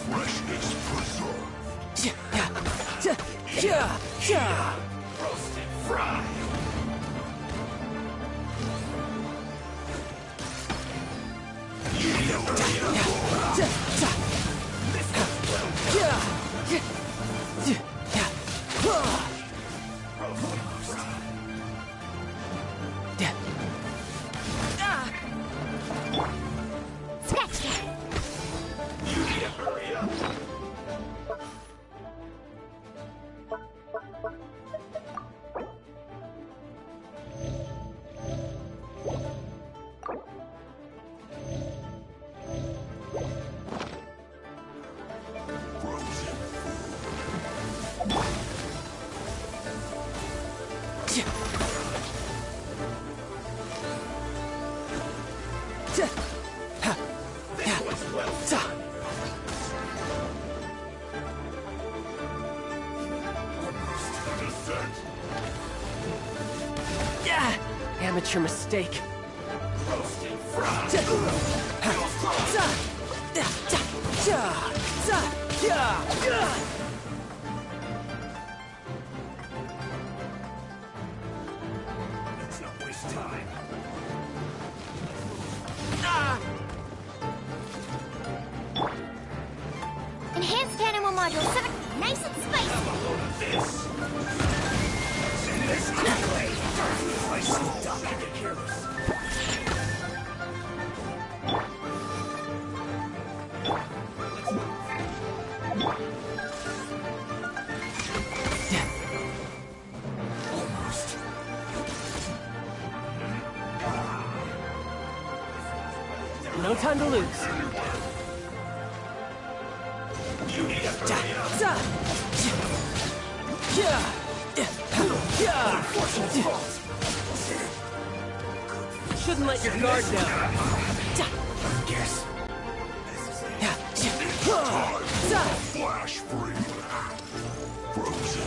S9: Freshness preserved. Roasted fried.
S4: Scratch that!
S9: You need to hurry up.
S7: Amateur mistake.
S9: Roasted fried. Let's not waste time.
S4: Enhanced animal module 7. Nice and spicy.
S9: Have a load of this. Send this quickly. I see Doc and get careless. Almost.
S7: No time to lose.
S9: You need to hurry up.
S7: Shouldn't let your guard down.
S9: Guess. Flash free. Frozen.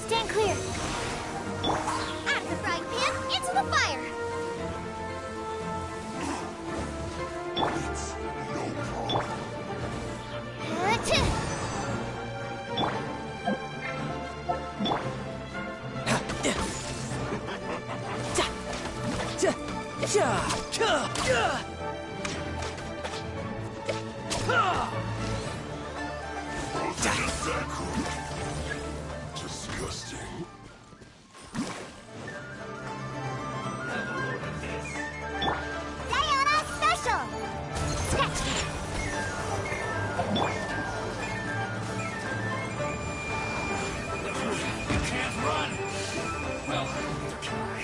S4: Stand clear. Out of the frying pan, into the fire.
S9: It's no problem.
S4: Achoo.
S9: Disgusting.
S4: Sayonara special. Scratch that.
S9: You can't run. Well, try.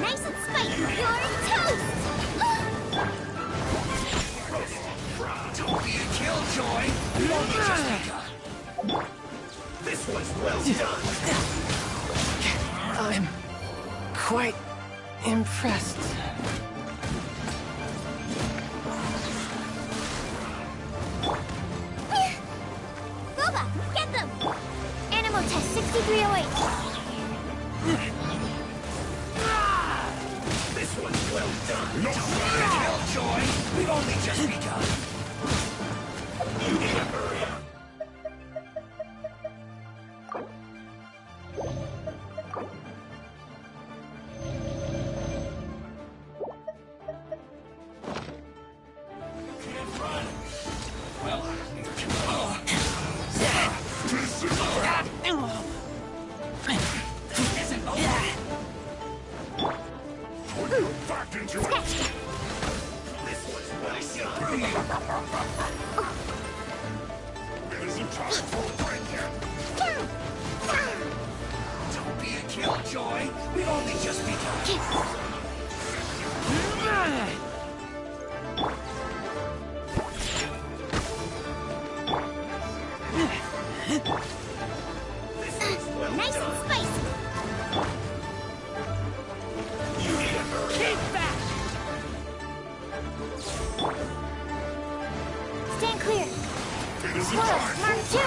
S4: Nice and spicy. You're toast.
S9: Don't be a killjoy. You only just begun. This was well done.
S7: I'm quite impressed.
S4: Boba, get them. Animal test 6308.
S9: This one's well done. Don't be a killjoy. We've only just begun. You need to hurry up.
S4: Nice and spicy.
S12: Keep back!
S4: Stand clear. Swirl, Mark 2.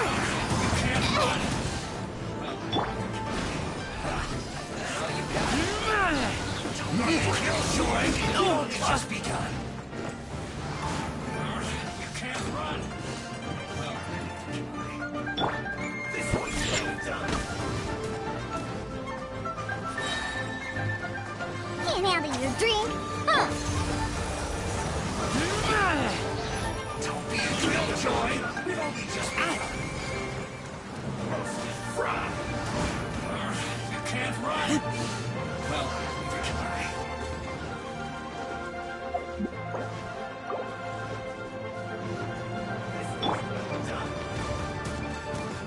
S12: Killjoy! Only just begun. You can't run. This one's well done.
S4: Can't handle your drink, huh?
S12: Don't be a Killjoy! We've only just begun. Fried. You can't run. Well, we can try.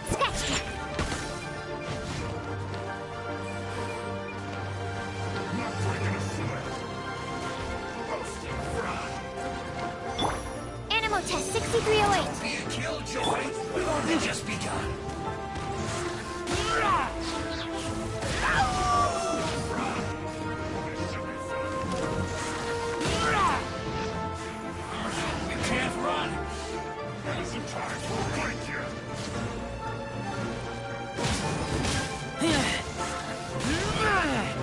S4: Scratch that.
S12: Not breaking a sweat. Roasted fried.
S4: Animal test 6308.
S12: Be a Killjoy! We've only just begun. You can't run! Sometimes we'll break you.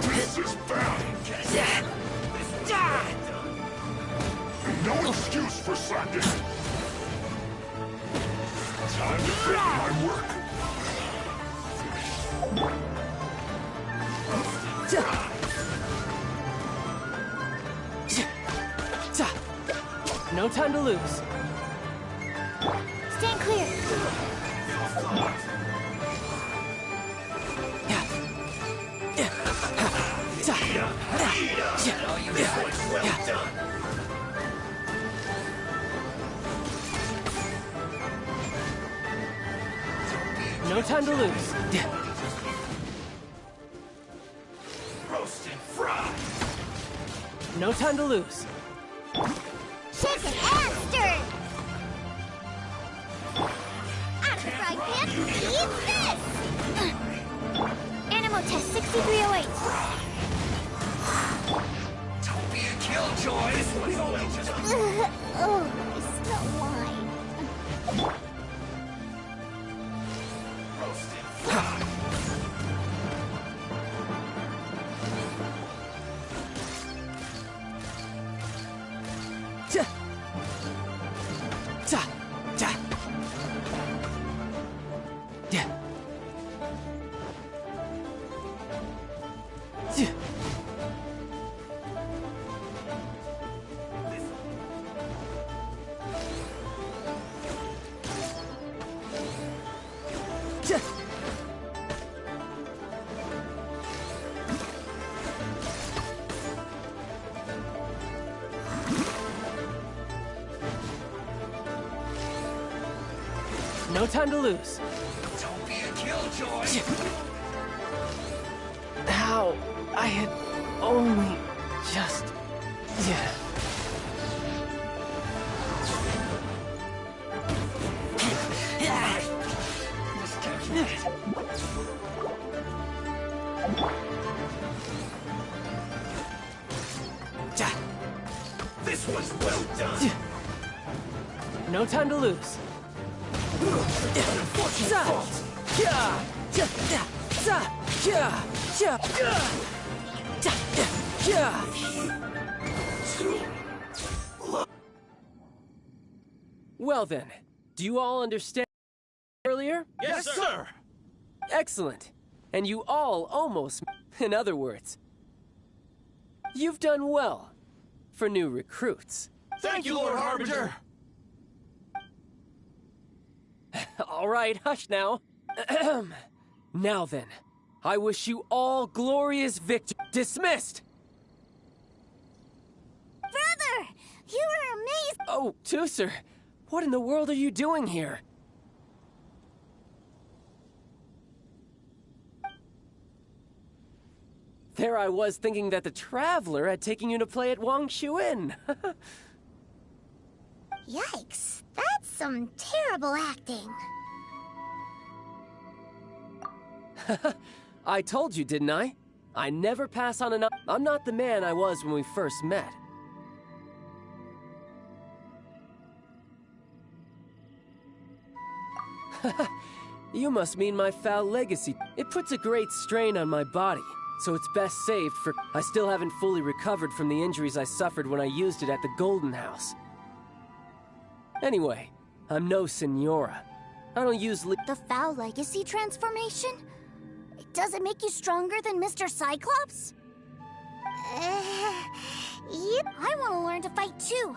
S12: This is bad! No excuse for slacking! Time to finish my work!
S7: No time to lose.
S4: Stand clear.
S7: No time to lose.
S12: Roasted fried!
S7: No time to lose.
S4: Shaken and stirred. Out of the frying pan, eat this! Animal test 6308.
S12: Don't be a Killjoy! This one's only just
S4: Oh, I smell wine.
S12: roasted fried!
S7: No time to lose.
S12: Don't be a Killjoy!
S7: How? I had only just...
S12: This was well done!
S7: No time to lose. Well then, do you all understand earlier?
S12: Yes, sir!
S7: Excellent. And you all almost, in other words. You've done well for new recruits.
S12: Thank you, Lord Harbinger!
S7: All right, hush now. Now then, I wish you all glorious victory. Dismissed!
S4: Brother, you were amazing.
S7: Oh, Tooser, what in the world are you doing here? There I was thinking that the Traveler had taken you to play at Wang Shuin.
S4: Yikes, that's some terrible acting.
S7: I told you, didn't I? I never pass on an... I'm not the man I was when we first met. You must mean my foul legacy. It puts a great strain on my body, so it's best saved for... I still haven't fully recovered from the injuries I suffered when I used it at the Golden House. Anyway, I'm no senora. I don't use...
S1: The foul legacy transformation? Does it make you stronger than Mr. Cyclops?
S4: Yep.
S1: I want to learn to fight too.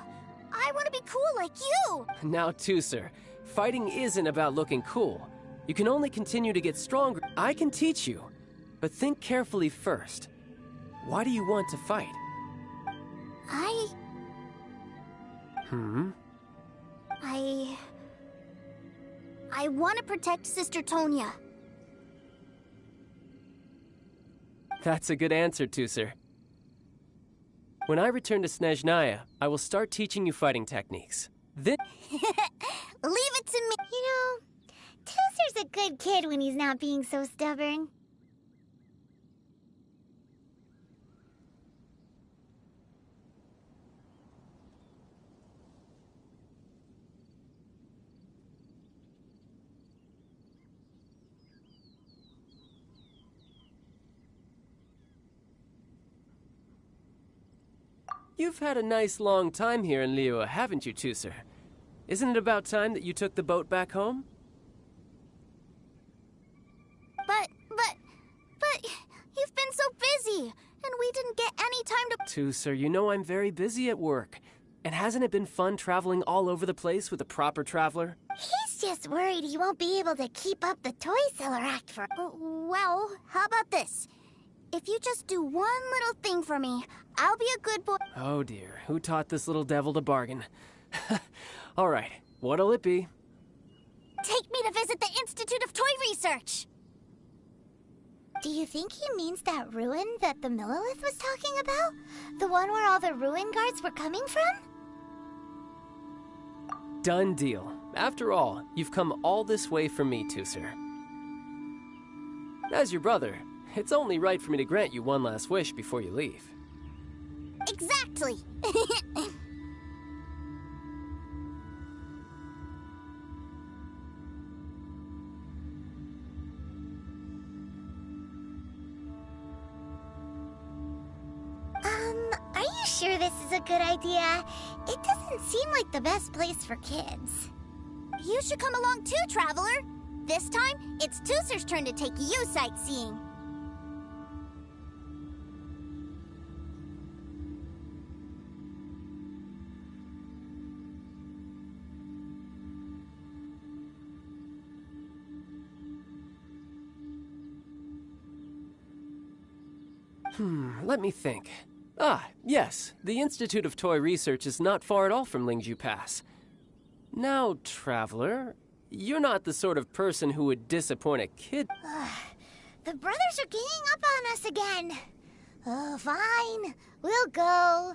S1: I want to be cool like you.
S7: Now, too, sir. Fighting isn't about looking cool. You can only continue to get stronger. I can teach you, but think carefully first. Why do you want to fight?
S1: I want to protect Sister Tonya.
S7: That's a good answer, too, sir. When I return to Snezhnaya, I will start teaching you fighting techniques. Then...
S1: Leave it to me.
S4: You know, Tooser's a good kid when he's not being so stubborn.
S7: You've had a nice long time here in Liyue, haven't you, Tooser? Isn't it about time that you took the boat back home?
S1: But, you've been so busy, and we didn't get any time to...
S7: Tooser, you know I'm very busy at work. And hasn't it been fun traveling all over the place with a proper traveler?
S4: He's just worried he won't be able to keep up the toy seller act for...
S1: Well, how about this? If you just do one little thing for me, I'll be a good boy.
S7: Oh dear, who taught this little devil to bargain? All right, what'll it be?
S1: Take me to visit the Institute of Toy Research.
S4: Do you think he means that ruin that the Millilith was talking about? The one where all the ruin guards were coming from?
S7: Done deal. After all, you've come all this way for me, Tooser. As your brother, it's only right for me to grant you one last wish before you leave.
S1: Exactly.
S4: Are you sure this is a good idea? It doesn't seem like the best place for kids.
S1: You should come along too, Traveler. This time, it's Tooser's turn to take you sightseeing.
S7: Let me think. Ah, yes, the Institute of Toy Research is not far at all from Lingju Pass. Now, Traveler, you're not the sort of person who would disappoint a kid.
S4: The brothers are ganging up on us again. Oh, fine. We'll go.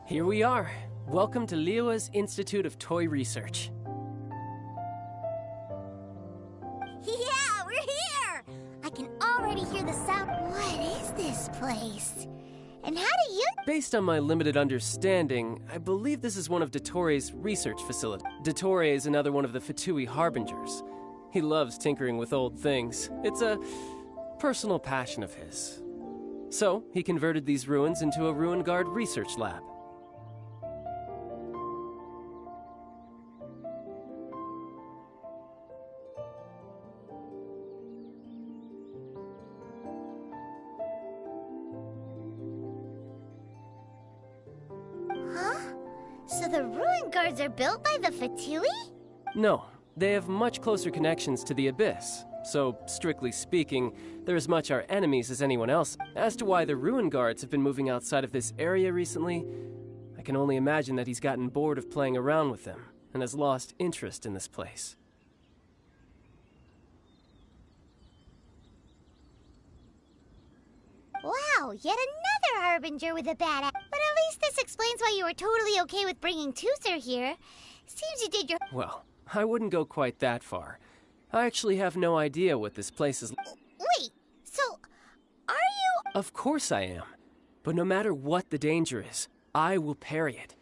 S7: Here we are. Welcome to Liyue's Institute of Toy Research.
S1: Yeah, we're here! I can already hear the sound.
S4: What is this place? And how do you...
S7: Based on my limited understanding, I believe this is one of Dottoro's research facilities. Dottore is another one of the Fatui Harbingers. He loves tinkering with old things. It's a personal passion of his. So, he converted these ruins into a Ruin Guard research lab.
S4: Huh? So the Ruin Guards are built by the Fatui?
S7: No, they have much closer connections to the Abyss. So, strictly speaking, they're as much our enemies as anyone else. As to why the Ruin Guards have been moving outside of this area recently, I can only imagine that he's gotten bored of playing around with them and has lost interest in this place.
S4: Wow, yet another Harbinger with a bad act. But at least this explains why you were totally okay with bringing Tooser here. Seems you did your...
S7: Well, I wouldn't go quite that far. I actually have no idea what this place is.
S4: Wait, so are you...
S7: Of course I am. But no matter what the danger is, I will parry it.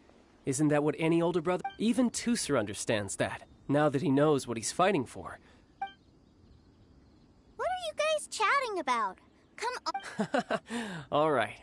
S7: Isn't that what any older brother... Even Tooser understands that, now that he knows what he's fighting for.
S1: What are you guys chatting about? Come on.
S7: All right.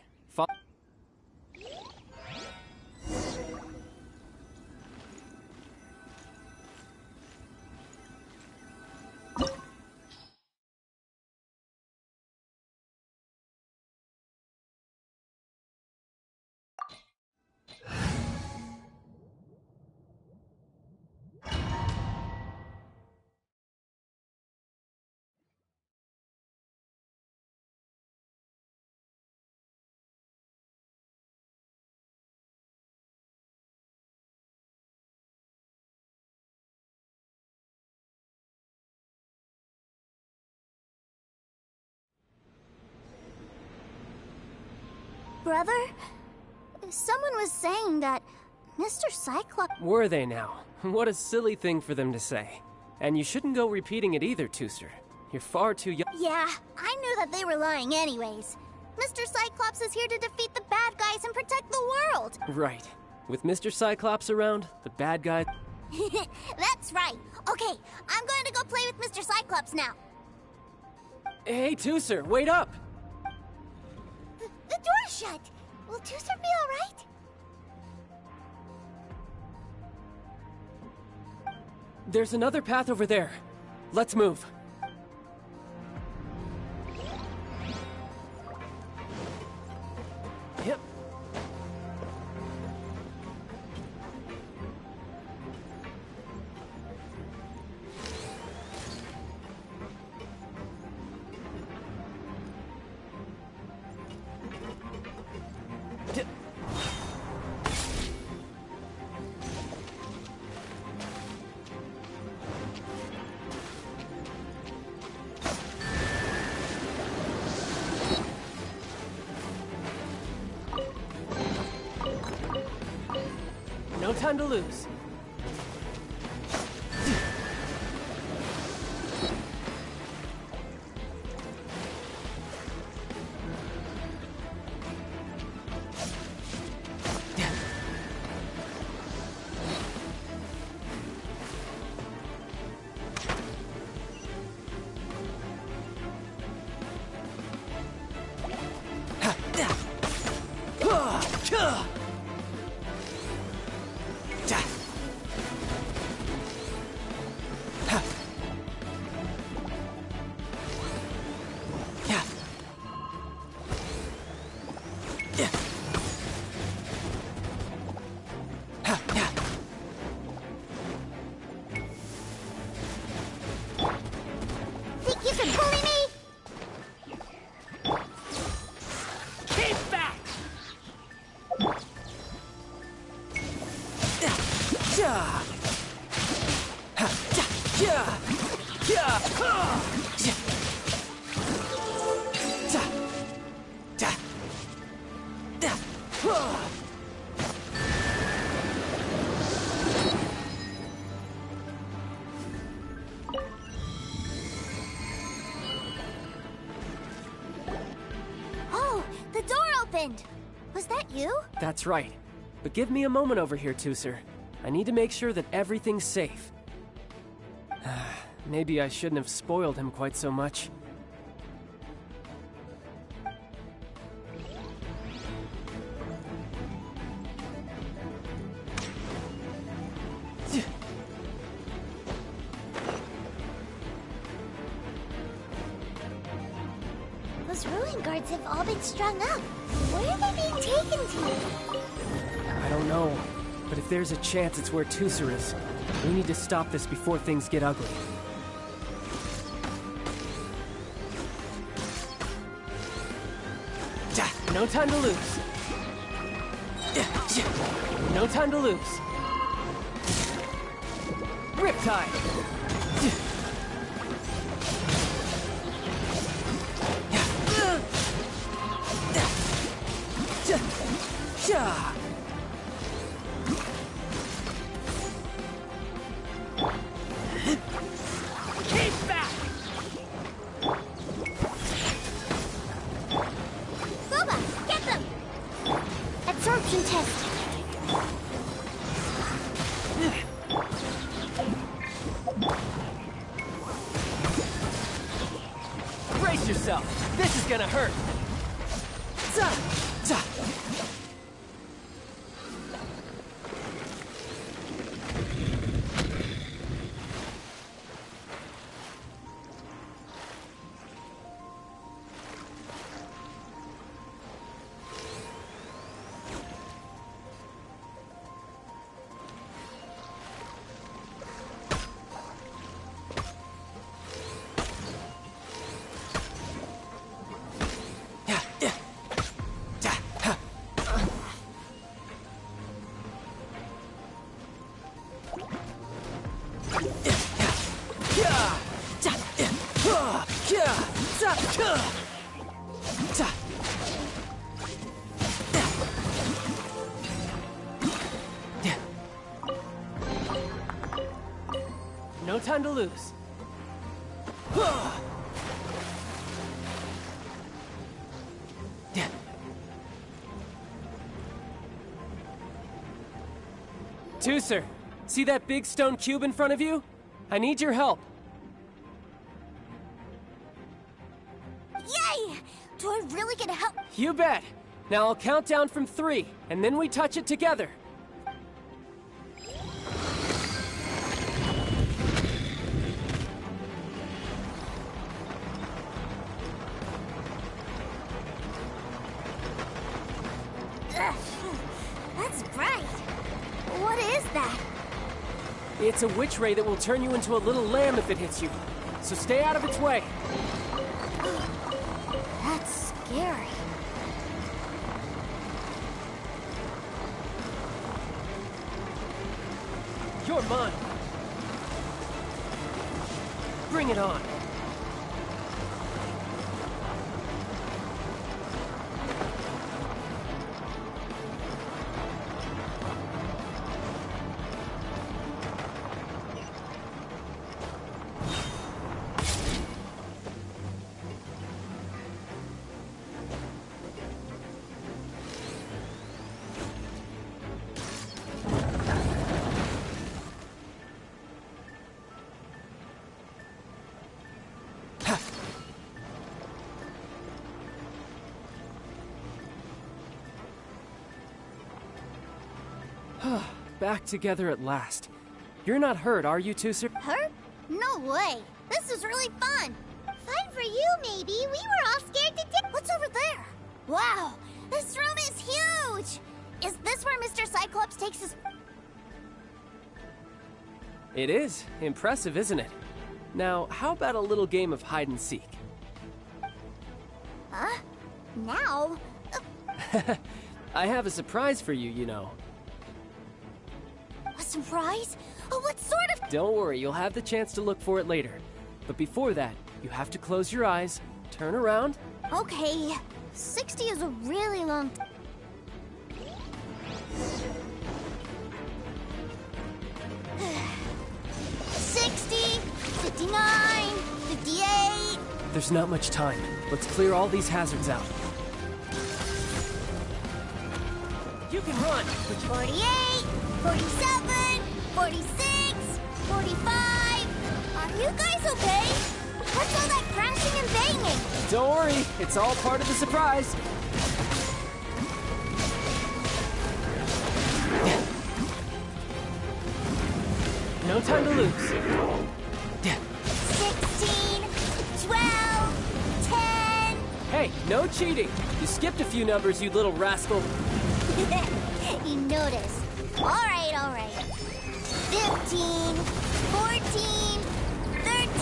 S1: Brother, someone was saying that Mr. Cyclops...
S7: Were they now? What a silly thing for them to say. And you shouldn't go repeating it either, Tooser. You're far too young.
S1: Yeah, I knew that they were lying anyways. Mr. Cyclops is here to defeat the bad guys and protect the world.
S7: Right. With Mr. Cyclops around, the bad guy...
S1: That's right. Okay, I'm going to go play with Mr. Cyclops now.
S7: Hey, Tooser, wait up!
S4: The door's shut. Will Tooser be all right?
S7: There's another path over there. Let's move. Yep. No time to lose.
S4: Think you can bully me?
S7: Keep back!
S1: happened? Was that you?
S7: That's right. But give me a moment over here, Tusser. I need to make sure that everything's safe. Maybe I shouldn't have spoiled him quite so much.
S4: Those ruin guards have all been strung up. Where are they being taken to?
S7: I don't know, but if there's a chance it's where Tusser is, we need to stop this before things get ugly. No time to lose. No time to lose. Riptide. Keep back!
S4: Boba, get them! Absorption test.
S7: Brace yourself. This is gonna hurt. No time to lose. Tusser, see that big stone cube in front of you? I need your help.
S1: Yay! Do I really get help?
S7: You bet. Now I'll count down from 3, and then we touch it together.
S1: Ugh, that's bright. What is that?
S7: It's a witch ray that will turn you into a little lamb if it hits you. So stay out of its way.
S1: That's scary.
S7: You're mine. Bring it on. Back together at last. You're not hurt, are you, Tusser?
S1: Hurt? No way. This is really fun.
S4: Fun for you, maybe. We were all scared to death.
S1: What's over there? Wow, this room is huge. Is this where Mr. Cyclops takes his...
S7: It is. Impressive, isn't it? Now, how about a little game of hide and seek?
S1: Huh? Now?
S7: I have a surprise for you, you know.
S1: A surprise? Oh, what sort of...
S7: Don't worry, you'll have the chance to look for it later. But before that, you have to close your eyes, turn around.
S1: Okay, 60 is a really long... 60, 59, 58...
S7: There's not much time. Let's clear all these hazards out. can run!
S1: 48, 47, 46, 45. Are you guys okay? What's all that crashing and banging?
S7: Don't worry, it's all part of the surprise. No time to lose.
S1: 16, 12, 10.
S7: Hey, no cheating. You skipped a few numbers, you little rascal.
S1: You noticed. All right. 15, 14, 13.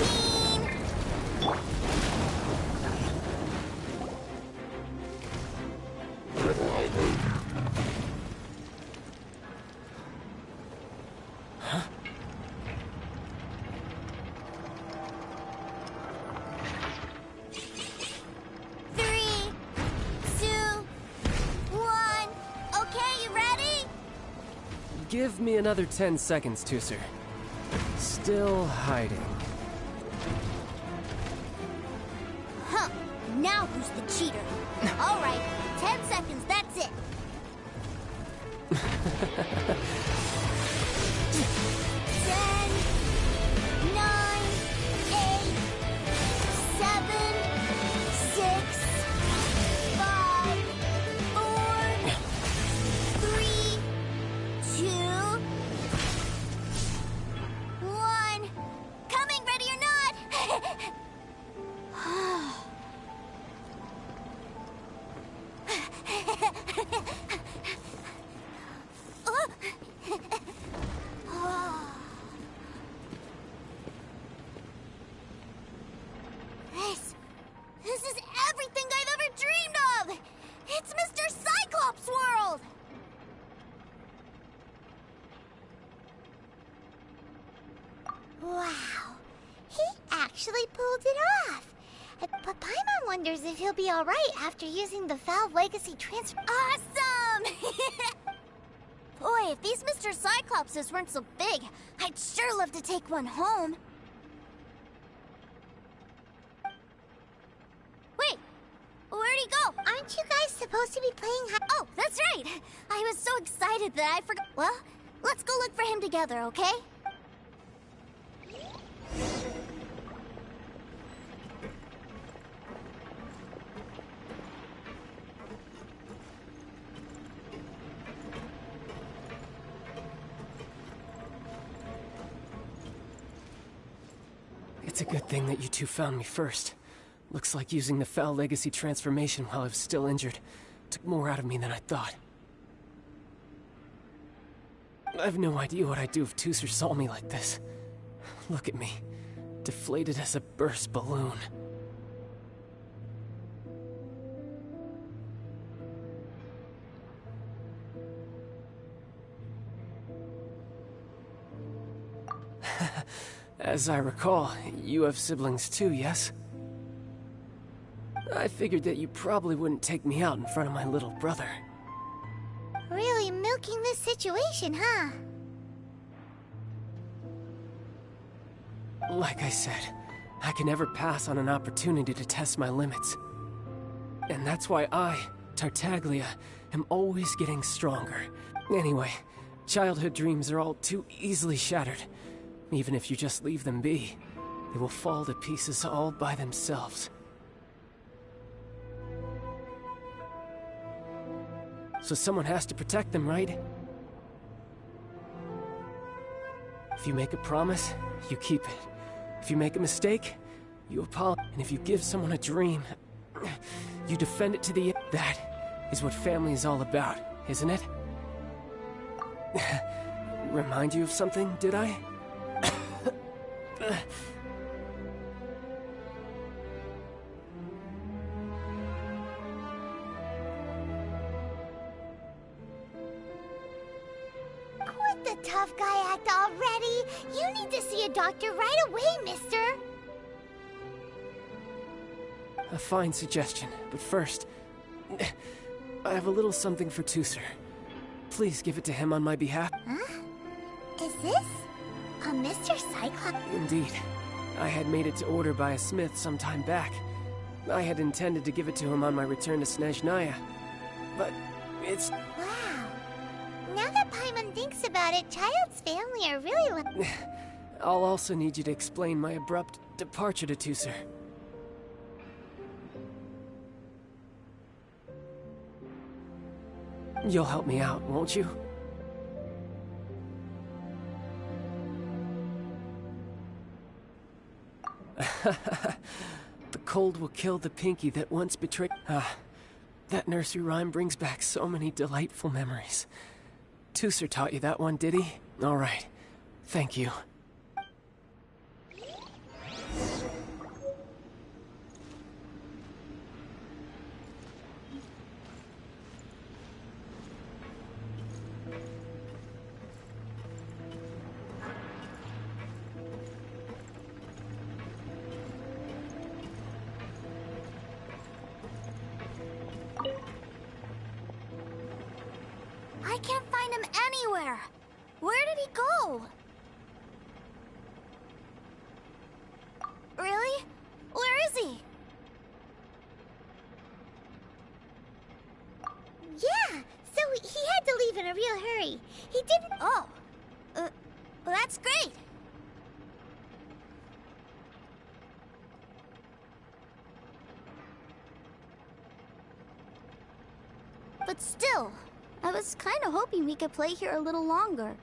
S7: Huh? Give me another 10 seconds, Tooser. Still hiding.
S1: Huh. Now who's the cheater? All right. 10 seconds, that's it. 10, 9, 8, 7, 6, 5, 4, 3, 2, 1. Coming, ready or not? This is everything I've ever dreamed of! It's Mr. Cyclops' world!
S4: Wow, he actually pulled it off. But Paimon wonders if he'll be alright after using the Valve Legacy transfer.
S1: Awesome! Boy, if these Mr. Cyclopses weren't so big, I'd sure love to take one home. Wait, where'd he go?
S4: Aren't you guys supposed to be playing
S1: Oh, that's right! I was so excited that I forgot. Well, let's go look for him together, okay?
S7: It's a good thing that you two found me first. Looks like using the Foul Legacy transformation while I was still injured took more out of me than I thought. I have no idea what I'd do if Tooser saw me like this. Look at me, deflated as a burst balloon. As I recall, you have siblings too, yes? I figured that you probably wouldn't take me out in front of my little brother.
S4: Really milking this situation, huh?
S7: Like I said, I can never pass on an opportunity to test my limits. And that's why I, Tartaglia, am always getting stronger. Anyway, childhood dreams are all too easily shattered. Even if you just leave them be, they will fall to pieces all by themselves. So someone has to protect them, right? If you make a promise, you keep it. If you make a mistake, you apologize. And if you give someone a dream, you defend it to the end. That is what family is all about, isn't it? Remind you of something, did I?
S4: Quit the tough guy act already. You need to see a doctor right away, mister.
S7: A fine suggestion, but first, I have a little something for Tooser. Please give it to him on my behalf.
S4: Huh? Is this a Mr. Cyclops?
S7: Indeed. I had made it to order by a smith some time back. I had intended to give it to him on my return to Snezhnaya. But it's...
S4: Wow, about it, Child's family are really
S7: I'll also need you to explain my abrupt departure to Tooser. You'll help me out, won't you? The cold will kill the Pinky that once betrayed... that nursery rhyme brings back so many delightful memories. Tooser taught you that one, did he? All right. Thank you.
S1: I can't find him anywhere. Where did he go? Really? Where is he?
S4: Yeah, so he had to leave in a real hurry. He didn't...
S1: Oh. Well, that's great. But still, I was kind of hoping we could play here a little longer.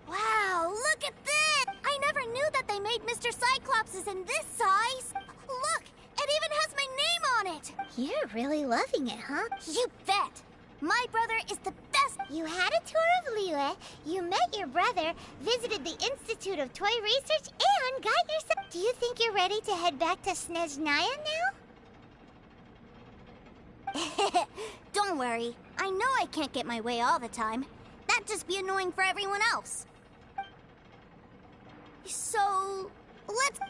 S1: Wow, look at this! I never knew that they made Mr. Cyclopses in this size. Look, it even has my name on it.
S4: You're really loving it, huh?
S1: You bet. My brother is the best.
S4: You had a tour of Liyue, you met your brother, visited the Institute of Toy Research, and got yourself... Do you think you're ready to head back to Snezhnaya now?
S1: Don't worry. I know I can't get my way all the time. That'd just be annoying for everyone else. So, let's...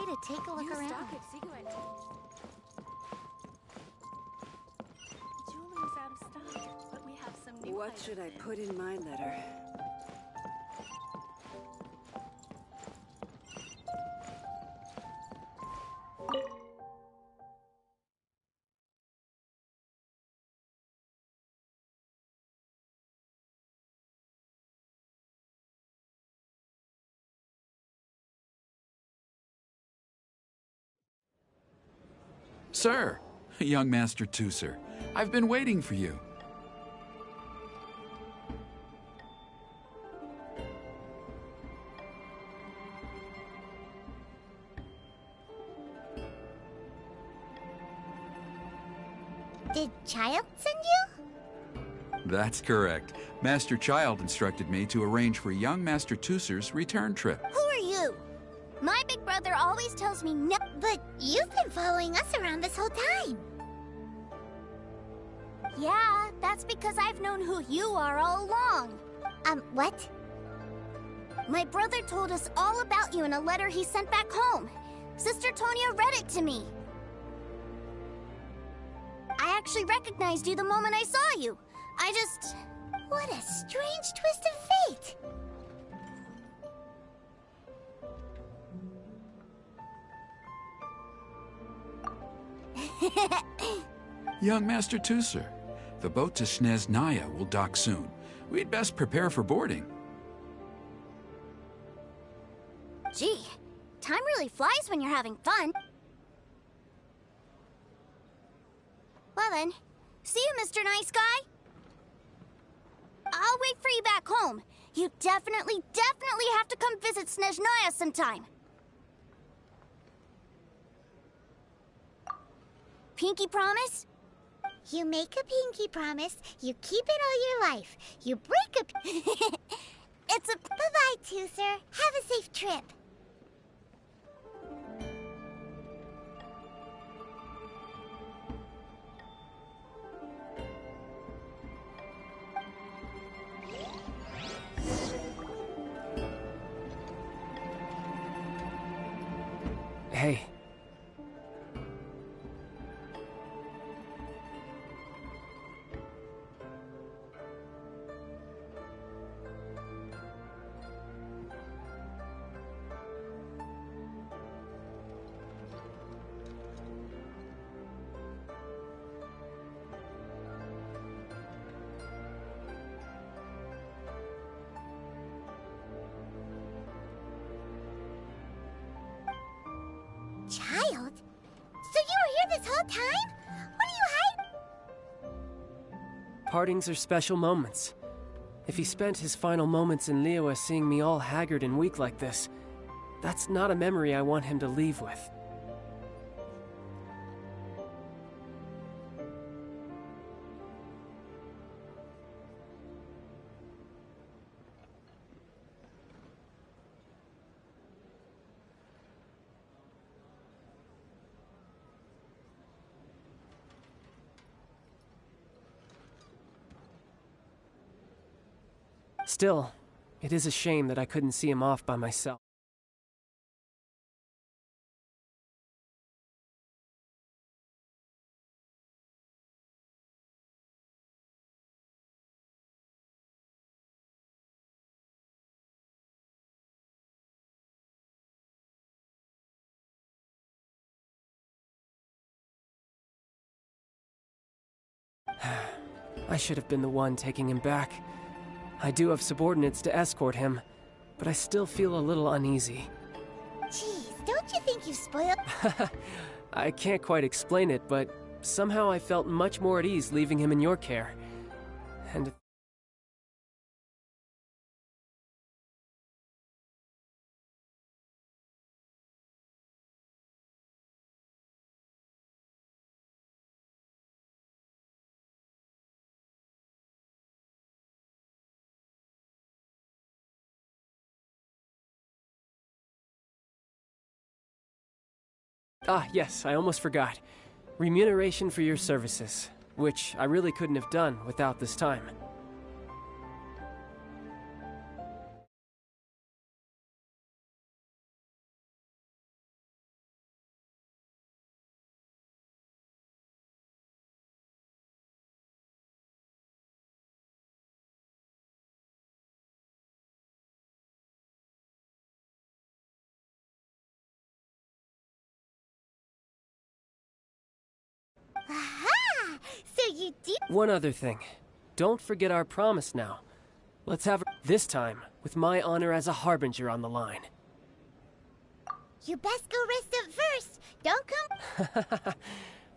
S8: free to take a look around.
S14: Julie's out of stock, but we have some new
S15: What should I put in my letter?
S16: Sir, young Master Tooser, I've been waiting for you.
S4: Did Child send you?
S16: That's correct. Master Child instructed me to arrange for young Master Tooser's return trip.
S1: Who are you? My big brother always tells me no.
S4: But you've been following us around this whole time.
S1: Yeah, that's because I've known who you are all along.
S4: What?
S1: My brother told us all about you in a letter he sent back home. Sister Tonya read it to me. I actually recognized you the moment I saw you. I just...
S4: What a strange twist of fate.
S16: Young Master Tooser, the boat to Sneznaya will dock soon. We'd best prepare for boarding.
S1: Gee, time really flies when you're having fun. Well then, see you, Mr. Nice Guy. I'll wait for you back home. You definitely have to come visit Sneznaya sometime. Pinky promise?
S4: You make a pinky promise, you keep it all your life. You break a...
S1: It's a...
S4: Bye-bye, Tooser. Have a safe trip.
S7: Hey.
S4: Child? So you were here this whole time? What are you hiding?
S7: Partings are special moments. If he spent his final moments in Liyue seeing me all haggard and weak like this, that's not a memory I want him to leave with. Still, it is a shame that I couldn't see him off by myself. I should have been the one taking him back. I do have subordinates to escort him, but I still feel a little uneasy.
S4: Jeez, don't you think you spoiled...
S7: I can't quite explain it, but somehow I felt much more at ease leaving him in your care. And... Ah, yes, I almost forgot. Remuneration for your services, which I really couldn't have done without this time.
S4: Aha! So you do.
S7: One other thing. Don't forget our promise now. Let's have this time with my honor as a harbinger on the line.
S4: You best go rest up first. Don't come.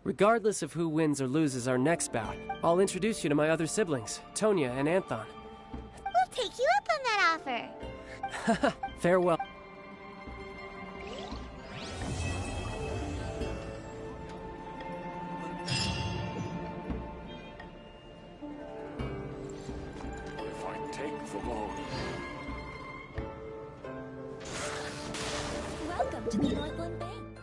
S7: Regardless of who wins or loses our next bout, I'll introduce you to my other siblings, Tonya and Anthon.
S4: We'll take you up on that offer.
S7: Farewell.
S17: If I take the loan.
S10: Welcome to the Northland Bank.